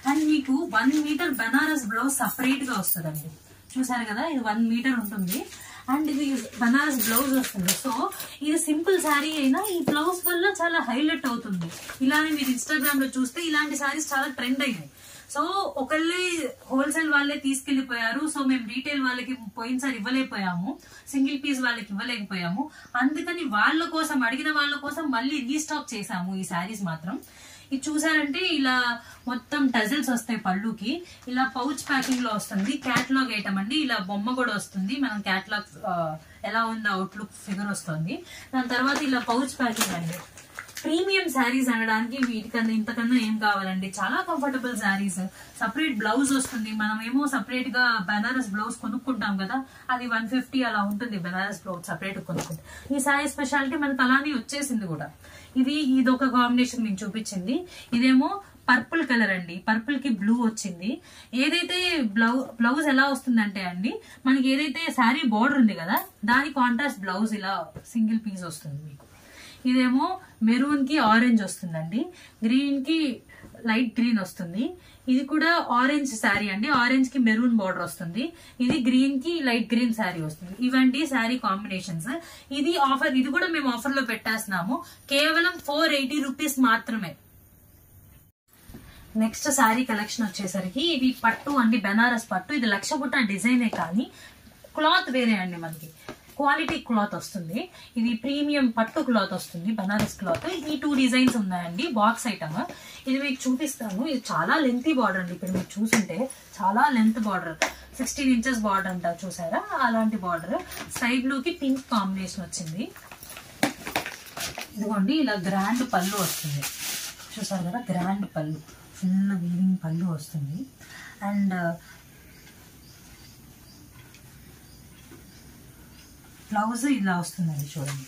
అండ్ మీకు 1 మీటర్ బెనారస్ బ్లౌజ్ సపరేట్ గా వస్తుందండి. చూసారు కదా, ఇది 1 మీటర్ ఉంటుంది. అండ్ ఇది బనారస్ బ్లౌజ్ వస్తుంది. సో ఇది సింపుల్ శారీ అయినా ఈ బ్లౌజ్ వల్ల చాలా హైలైట్ అవుతుంది. ఇలానే మీరు ఇన్స్టాగ్రామ్ లో చూస్తే ఇలాంటి శారీస్ చాలా ట్రెండ్ అయినాయి. సో ఒకళ్ళే హోల్సేల్ వాళ్ళే తీసుకెళ్లిపోయారు. సో మేము రీటైల్ వాళ్ళకి పోయినసారి ఇవ్వలేకపోయాము, సింగిల్ పీస్ వాళ్ళకి ఇవ్వలేకపోయాము. అందుకని వాళ్ళ కోసం, అడిగిన వాళ్ళ కోసం మళ్ళీ రీస్టాక్ చేసాము ఈ శారీస్ మాత్రం. ఇది చూసారంటే ఇలా మొత్తం టజల్స్ వస్తాయి పళ్ళుకి, ఇలా పౌచ్ ప్యాకింగ్ లో వస్తుంది. క్యాటలాగ్ ఐటమ్ అండి, ఇలా బొమ్మ కూడా వస్తుంది. మనం క్యాటలాగ్ ఎలా ఉందో అవుట్లుక్ ఫిగర్ వస్తుంది. దాని తర్వాత ఇలా పౌచ్ ప్యాకింగ్ అండి. ప్రీమియం శారీస్ అనడానికి వీటికన్నా ఇంతకన్నా ఏం కావాలండి, చాలా కంఫర్టబుల్ శారీస్. సపరేట్ బ్లౌజ్ వస్తుంది. మనమేమో సపరేట్ గా బెనారస్ బ్లౌజ్ కొనుక్కుంటాం కదా, అది 150 అలా ఉంటుంది బెనారస్ బ్లౌజ్ సపరేట్ కొనుక్కుంటే. ఈ శారీ స్పెషాలిటీ మనకు అలానే వచ్చేసింది కూడా. ఇదొక కాంబినేషన్ మీకు చూపించింది. ఇదేమో పర్పుల్ కలర్ అండి, పర్పుల్ కి బ్లూ వచ్చింది. ఏదైతే బ్లౌజ్ ఎలా వస్తుందంటే అండి, మనకి ఏదైతే శారీ బార్డర్ ఉంది కదా, దాని కాంట్రాస్ట్ బ్లౌజ్ ఇలా సింగిల్ పీస్ వస్తుంది మీకు. ఇదేమో మెరూన్ కి ఆరెంజ్ వస్తుందండి, గ్రీన్ కి లైట్ గ్రీన్ వస్తుంది. ఇది కూడా ఆరెంజ్ శారీ అండి, ఆరెంజ్ కి మెరూన్ బార్డర్ వస్తుంది. ఇది గ్రీన్ కి లైట్ గ్రీన్ శారీ వస్తుంది. ఇవంటి శారీ కాంబినేషన్స్. ఇది ఆఫర్, ఇది కూడా మేము ఆఫర్ లో పెట్టేస్తున్నాము, కేవలం 480 రూపీస్ మాత్రమే. నెక్స్ట్ శారీ కలెక్షన్ వచ్చేసరికి ఇది పట్టు అండి, బెనారస్ పట్టు. ఇది లక్ష బుట్ట డిజైనే కానీ క్లాత్ వేరే అండి, మనకి క్వాలిటీ క్లాత్ వస్తుంది. ఇది ప్రీమియం పట్టు క్లాత్ వస్తుంది, బనారస్ క్లాత్. ఈ 2 డిజైన్స్ ఉన్నాయండి, బాక్స్ ఐటమ్. ఇది మీకు చూపిస్తాను. ఇది చాలా లెంతీ బార్డర్ అండి, ఇప్పుడు మీరు చూసుంటే చాలా లెంత్ బార్డర్, 16 ఇంచెస్ బార్డర్ అంటారు చూసారా, అలాంటి బార్డర్. సైడ్ లోకి పింక్ కాంబినేషన్ వచ్చింది. ఇదిగోండి, ఇలా గ్రాండ్ పళ్ళు వస్తుంది, చూసారు కదా, గ్రాండ్ పళ్ళు, ఫుల్ వీవింగ్ పళ్ళు వస్తుంది. అండ్ బ్లౌజ్ ఇలా వస్తుందండి, చూడండి,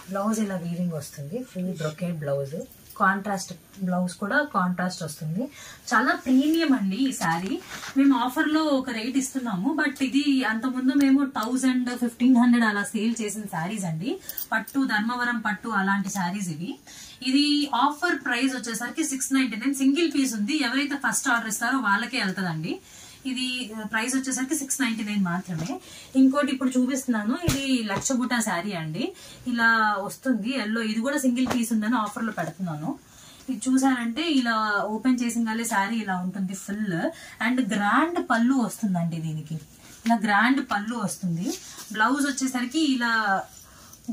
బ్లౌజ్ ఇలా వీవింగ్ వస్తుంది, full brocade blouse. Contrast blouse కూడా కాంట్రాస్ట్ వస్తుంది. చాలా ప్రీమియం అండి ఈ శారీ. మేము ఆఫర్ లో ఒక రేట్ ఇస్తున్నాము, బట్ ఇది అంతకుముందు మేము 1000, 1500 అలా సేల్ చేసిన శారీస్ అండి. పట్టు, ధర్మవరం పట్టు అలాంటి శారీస్ ఇవి. ఇది ఆఫర్ ప్రైస్ వచ్చేసరికి 699. సింగిల్ పీస్ ఉంది, ఎవరైతే ఫస్ట్ ఆర్డర్ ఇస్తారో వాళ్ళకే వెళ్తుందండి. ఇది ప్రైస్ వచ్చేసరికి 699 మాత్రమే. ఇంకోటి ఇప్పుడు చూపిస్తున్నాను, ఇది లక్ష బుటా శారీ అండి, ఇలా వస్తుంది ఎల్లో. ఇది కూడా సింగిల్ పీస్ ఉందని ఆఫర్ లో పెడుతున్నాను. ఇది చూసారంటే ఇలా ఓపెన్ చేసిన శారీ ఇలా ఉంటుంది ఫుల్. అండ్ గ్రాండ్ పళ్ళు వస్తుందండి దీనికి, ఇలా గ్రాండ్ పళ్ళు వస్తుంది. బ్లౌజ్ వచ్చేసరికి ఇలా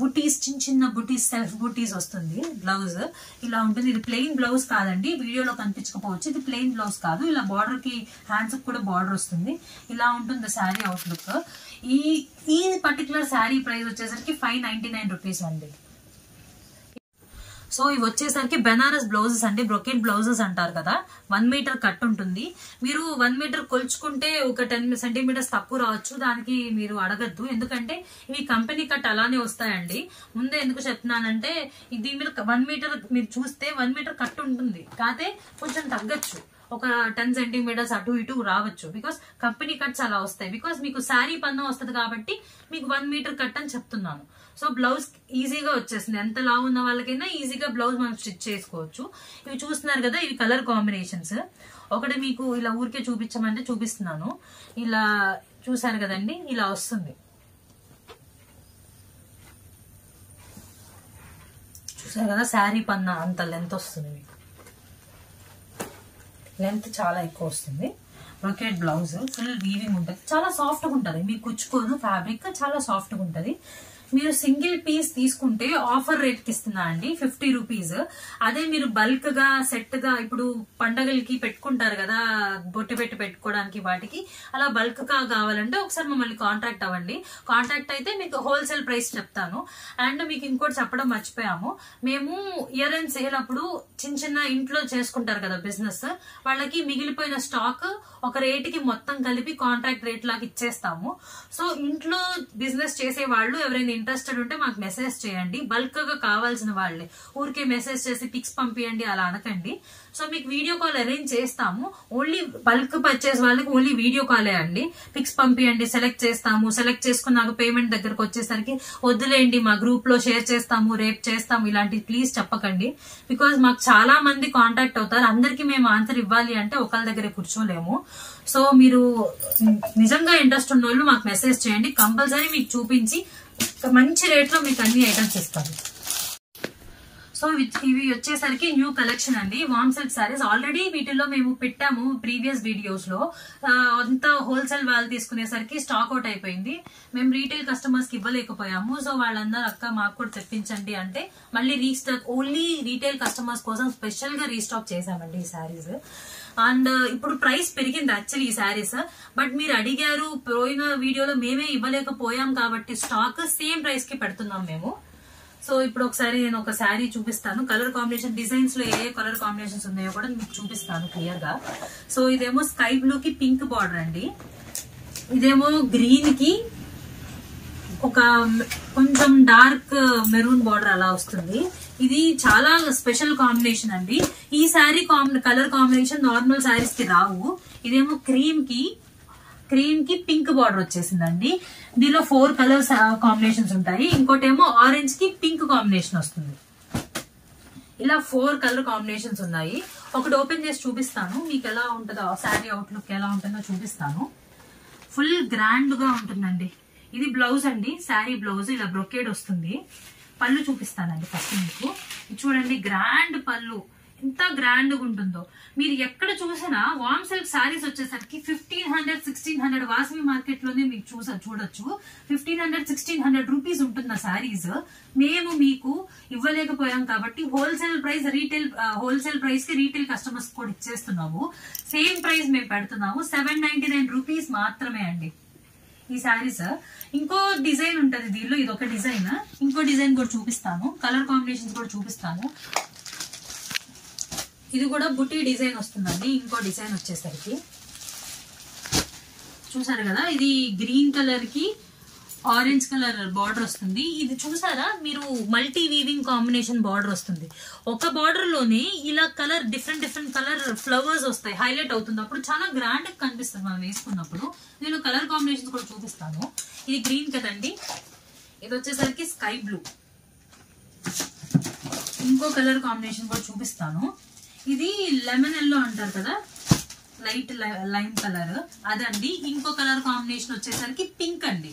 బుటీస్, చిన్న చిన్న బుటీస్, సెల్ఫ్ బుటీస్ వస్తుంది బ్లౌజ్. ఇలా ఉంటుంది. ఇది ప్లెయిన్ బ్లౌజ్ కాదండి, వీడియోలో కనిపించకపోవచ్చు. ఇది ప్లెయిన్ బ్లౌజ్ కాదు, ఇలా బార్డర్ కి హ్యాండ్స్ కూడా బార్డర్ వస్తుంది. ఇలా ఉంటుంది శారీ అవుట్లుక్. ఈ పర్టికులర్ శారీ ప్రైస్ వచ్చేసరికి 599 రూపీస్ అండి. సో ఇవి వచ్చేసరికి బెనారస్ బ్లౌజెస్ అండి, బ్రొకెట్ బ్లౌజెస్ అంటారు కదా. 1 మీటర్ కట్ ఉంటుంది. మీరు 1 మీటర్ కొలుచుకుంటే ఒక 10 సెంటీమీటర్స్ తక్కువ రావచ్చు, దానికి మీరు అడగద్దు. ఎందుకంటే ఇవి కంపెనీ కట్ అలానే వస్తాయండి. ముందే ఎందుకు చెప్తున్నానంటే, దీని మీద 1 మీటర్ మీరు చూస్తే 1 మీటర్ కట్ ఉంటుంది, కాకపోతే కొంచెం తగ్గచ్చు. ఒక 10 సెంటీమీటర్స్ అటు ఇటు రావచ్చు, బికాస్ కంపెనీ కట్స్ అలా వస్తాయి. బికాస్ మీకు శారీ పన్ను వస్తుంది కాబట్టి మీకు 1 మీటర్ కట్ అని చెప్తున్నాను. సో బ్లౌజ్ ఈజీగా వచ్చేస్తుంది, ఎంత లావు ఉన్న వాళ్ళకైనా ఈజీగా బ్లౌజ్ మనం స్టిచ్ చేసుకోవచ్చు. ఇవి చూస్తున్నారు కదా, ఇవి కలర్ కాంబినేషన్స్. ఒకటి మీకు ఇలా ఊరికే చూపించమంటే చూపిస్తున్నాను. ఇలా చూసారు కదండి, ఇలా వస్తుంది. చూసారు కదా, శారీ పన్నా అంత లెంత్ వస్తుంది మీకు, లెంత్ చాలా ఎక్కువ వస్తుంది. బ్రొకెట్ బ్లౌజ్, ఫుల్ వీవింగ్ ఉంటుంది, చాలా సాఫ్ట్గా ఉంటుంది. మీకు కుచ్చుకోను, ఫ్యాబ్రిక్ చాలా సాఫ్ట్గా ఉంటుంది. మీరు సింగిల్ పీస్ తీసుకుంటే ఆఫర్ రేట్ కి ఇస్తున్నా అండి 50 రూపీస్. అదే మీరు బల్క్ గా సెట్ గా ఇప్పుడు పండగలకి పెట్టుకుంటారు కదా, బొట్టు పెట్టుకోవడానికి వాటికి, అలా బల్క్ గా కావాలంటే ఒకసారి మమ్మల్ని కాంటాక్ట్ అవ్వండి. కాంటాక్ట్ అయితే మీకు హోల్సేల్ ప్రైస్ చెప్తాను. అండ్ మీకు ఇంకోటి చెప్పడం మర్చిపోయాము, మేము ఇయర్ అండ్ సేల్ అప్పుడు చిన్న ఇంట్లో చేసుకుంటారు కదా బిజినెస్, వాళ్ళకి మిగిలిపోయిన స్టాక్ ఒక రేటుకి మొత్తం కలిపి కాంట్రాక్ట్ రేట్ లాగా ఇచ్చేస్తాము. సో ఇంట్లో బిజినెస్ చేసే వాళ్ళు ఎవరైనా ఇంట్రెస్టెడ్ ఉంటే మాకు మెసేజ్ చేయండి. బల్క్ గా కావాల్సిన వాళ్ళే ఊరికే మెసేజ్ చేసి పిక్స్ పంపియండి అలా అనకండి. సో మీకు వీడియో కాల్ అరేంజ్ చేస్తాము. ఓన్లీ బల్క్ పర్చేస్ వాళ్ళకి ఓన్లీ వీడియో కాలే అండి. పిక్స్ పంపియండి, సెలెక్ట్ చేస్తాము. సెలెక్ట్ చేసుకున్నాక పేమెంట్ దగ్గరకు వచ్చేసరికి వద్దులేండి మా గ్రూప్ లో షేర్ చేస్తాము, రేపు చేస్తాము, ఇలాంటివి ప్లీజ్ చెప్పకండి. బికాజ్ మాకు చాలా మంది కాంటాక్ట్ అవుతారు, అందరికి మేము ఆన్సర్ ఇవ్వాలి అంటే ఒకళ్ళ దగ్గర కూర్చోలేము. సో మీరు నిజంగా ఇంట్రెస్ట్ ఉన్న వాళ్ళు మాకు మెసేజ్ చేయండి, కంపల్సరీ మీకు చూపించి మంచి రేట్ లో మీకు అన్ని ఐటమ్స్ ఇస్తాను. సో ఇవి వచ్చేసరికి న్యూ కలెక్షన్ అండి, వామ్ సిల్క్ సారీస్. ఆల్రెడీ వీటిలో మేము పెట్టాము ప్రీవియస్ వీడియోస్ లో, అంతా హోల్సేల్ వాళ్ళు తీసుకునేసరికి స్టాక్ అవుట్ అయిపోయింది. మేము రీటైల్ కస్టమర్స్ కి ఇవ్వలేకపోయాము. సో వాళ్ళందరూ అక్క మాకు కూడా తెప్పించండి అంటే మళ్ళీ రీస్టాక్, ఓన్లీ రీటైల్ కస్టమర్స్ కోసం స్పెషల్ గా రీస్టాక్ చేశామండి ఈ సారీస్. అండ్ ఇప్పుడు ప్రైస్ పెరిగింది యాక్చువల్లీ ఈ శారీస్, బట్ మీరు అడిగారు, పోయిన వీడియోలో మేమే ఇవ్వలేకపోయాం కాబట్టి స్టాక్ సేమ్ ప్రైస్ కి పెడుతున్నాం మేము. సో ఇప్పుడు ఒకసారి నేను ఒక శారీ చూపిస్తాను, కలర్ కాంబినేషన్ డిజైన్స్ లో ఏ కలర్ కాంబినేషన్స్ ఉన్నాయో కూడా మీకు చూపిస్తాను క్లియర్ గా. సో ఇదేమో స్కై బ్లూ కి పింక్ బార్డర్ అండి, ఇదేమో గ్రీన్ కి ఒక కొంచెం డార్క్ మెరూన్ బార్డర్ అలా వస్తుంది. ఇది చాలా స్పెషల్ కాంబినేషన్ అండి. ఈ sari colour combination normal saris కి రావు. ఇదేమో క్రీమ్ కి పింక్ బార్డర్ వచ్చేసిందండి. దీనిలో 4 కలర్స్ కాంబినేషన్స్ ఉంటాయి. ఇంకోటేమో ఆరెంజ్ కి పింక్ కాంబినేషన్ వస్తుంది. ఇలా 4 కలర్ కాంబినేషన్స్ ఉన్నాయి. ఒకటి ఓపెన్ చేసి చూపిస్తాను మీకు ఎలా ఉంటుందో, శారీ అవుట్లుక్ ఎలా ఉంటుందో చూపిస్తాను. ఫుల్ గ్రాండ్ గా ఉంటుందండి. ఇది బ్లౌజ్ అండి, శారీ బ్లౌజ్ ఇలా బ్రొకేడ్ వస్తుంది. పళ్ళు చూపిస్తానండి ఫస్ట్ మీకు. చూడండి గ్రాండ్ పళ్ళు, ఎంత గ్రాండ్ గా ఉంటుందో. మీరు ఎక్కడ చూసినా వామ్ సిల్క్ సారీస్ వచ్చేసరికి 1500-1600 వాసవి మార్కెట్ లోనే మీకు చూడొచ్చు. 1500-1600 రూపీస్ ఉంటున్న సారీస్ మేము మీకు ఇవ్వలేకపోయాం కాబట్టి హోల్సేల్ ప్రైస్ కి రీటైల్ కస్టమర్స్ కూడా ఇచ్చేస్తున్నాము. సేమ్ ప్రైస్ మేము పెడుతున్నాము, 799 రూపీస్ మాత్రమే అండి ఈ సారీస్. ఇంకో డిజైన్ ఉంటది దీనిలో, ఇది ఒక డిజైన్, ఇంకో డిజైన్ కూడా చూపిస్తాను, కలర్ కాంబినేషన్స్ కూడా చూపిస్తాను. ఇది కూడా బుటీ డిజైన్ వస్తుందండి. ఇంకో డిజైన్ వచ్చేసరికి చూసారు కదా, ఇది గ్రీన్ కలర్ కి ఆరెంజ్ కలర్ బార్డర్ వస్తుంది. ఇది చూసారా మీరు, మల్టీ వీవింగ్ కాంబినేషన్ బార్డర్ వస్తుంది. ఒక బార్డర్ లోనే ఇలా కలర్ డిఫరెంట్ కలర్ ఫ్లవర్స్ వస్తాయి, హైలైట్ అవుతుంది. అప్పుడు చాలా గ్రాండ్ గా కనిపిస్తుంది మనం వేసుకున్నప్పుడు. నేను కలర్ కాంబినేషన్స్ కూడా చూపిస్తాను. ఇది గ్రీన్ కదండి, ఇది వచ్చేసరికి స్కై బ్లూ. ఇంకో కలర్ కాంబినేషన్ కూడా చూపిస్తాను. ఇది లెమన్ ఎల్లో అంటారు కదా, లైట్ లైమ్ కలర్ అదండి. ఇంకో కలర్ కాంబినేషన్ వచ్చేసరికి పింక్ అండి,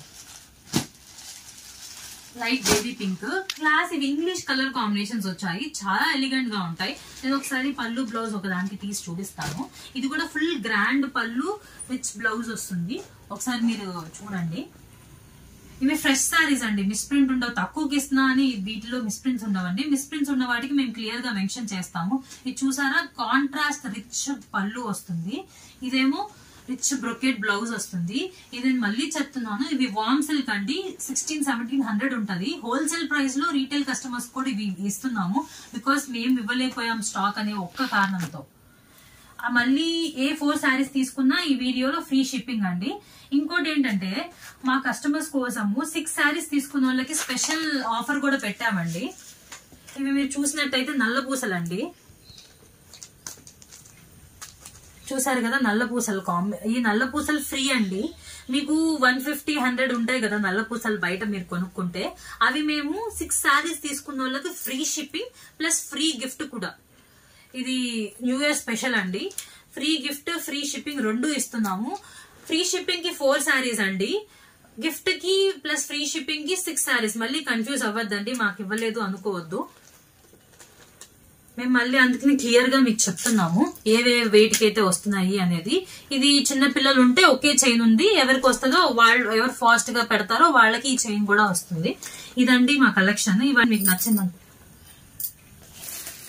లైట్ బేబీ పింక్. క్లాస్ ఇవి ఇంగ్లీష్ కలర్ కాంబినేషన్స్ వచ్చాయి, చాలా ఎలిగెంట్ గా ఉంటాయి. నేను ఒకసారి పళ్ళు బ్లౌజ్ ఒక దానికి తీసి చూపిస్తాను. ఇది కూడా ఫుల్ గ్రాండ్ పళ్ళు విత్ బ్లౌజ్ వస్తుంది. ఒకసారి మీరు చూడండి. ఇవి ఫ్రెష్ సారీస్ అండి, మిస్ప్రింట్ ఉండవు. తక్కువకి ఇస్తున్నా అని వీటిలో మిస్ప్రింట్స్ ఉండవండి. మిస్ప్రింట్స్ ఉన్న వాటికి మేము క్లియర్ గా మెన్షన్ చేస్తాము. ఇది చూసారా, కాంట్రాస్ట్ రిచ్ పళ్ళు వస్తుంది. ఇదేమో రిచ్ బ్రొకెట్ బ్లౌజ్ వస్తుంది. ఇది నేను మళ్ళీ చెప్తున్నాను, ఇవి వామ్ సిల్క్ అండి, 1600-1700 ఉంటది. హోల్సేల్ ప్రైస్ లో రీటైల్ కస్టమర్స్ కూడా ఇవి ఇస్తున్నాము, బికాస్ మేము ఇవ్వలేకపోయాం స్టాక్ అనే ఒక్క కారణంతో. మళ్ళీ ఏ 4 శారీస్ తీసుకున్నా ఈ వీడియోలో ఫ్రీ షిప్పింగ్ అండి. ఇంకోటి ఏంటంటే మా కస్టమర్స్ కోసము 6 శారీస్ తీసుకున్న వాళ్ళకి స్పెషల్ ఆఫర్ కూడా పెట్టామండి. ఇవి మీరు చూసినట్టయితే నల్ల పూసలండి. చూసారు కదా నల్ల పూసలు ఈ నల్ల పూసలు ఫ్రీ అండి. మీకు 150-100 ఉంటాయి కదా నల్ల పూసలు బయట మీరు కొనుక్కుంటే, అవి మేము 6 శారీస్ తీసుకున్న వాళ్ళకి free shipping plus free gift కూడా. ఇది న్యూ ఇయర్ స్పెషల్ అండి. ఫ్రీ గిఫ్ట్ ఫ్రీ షిప్పింగ్ 2 ఇస్తున్నాము. ఫ్రీ షిప్పింగ్ కి 4 శారీస్ అండి, గిఫ్ట్ కి ప్లస్ ఫ్రీ షిప్పింగ్ కి 6 శారీస్. మళ్ళీ కన్ఫ్యూజ్ అవ్వద్దండి, మాకు ఇవ్వలేదు అనుకోవద్దు. మేము మళ్ళీ అందుకని క్లియర్ గా మీకు చెప్తున్నాము ఏవే వెయిట్ కి అయితే వస్తున్నాయి అనేది. ఇది చిన్న పిల్లలు ఉంటే ఒకే చైన్ ఉంది, ఎవరికి వస్తుందో వాళ్ళు ఎవరు ఫాస్ట్ గా పెడతారో వాళ్ళకి ఈ చైన్ కూడా వస్తుంది. ఇదండి మా కలెక్షన్. ఇవన్నీ మీకు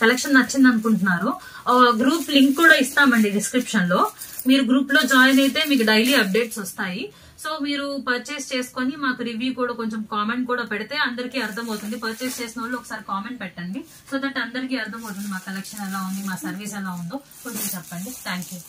కలెక్షన్ నచ్చింది అనుకుంటున్నారు. గ్రూప్ లింక్ కూడా ఇస్తామండి డిస్క్రిప్షన్ లో. మీరు గ్రూప్ లో జాయిన్ అయితే మీకు డైలీ అప్డేట్స్ వస్తాయి. సో మీరు పర్చేస్ చేసుకొని మాకు రివ్యూ కూడా కొంచెం కామెంట్ కూడా పెడితే అందరికీ అర్థమవుతుంది. పర్చేస్ చేసిన వాళ్ళు ఒకసారి కామెంట్ పెట్టండి, సో దట్ అందరికీ అర్థమవుతుంది మా కలెక్షన్ ఎలా ఉంది, మా సర్వీస్ ఎలా ఉందో కొంచెం చెప్పండి. Thank you.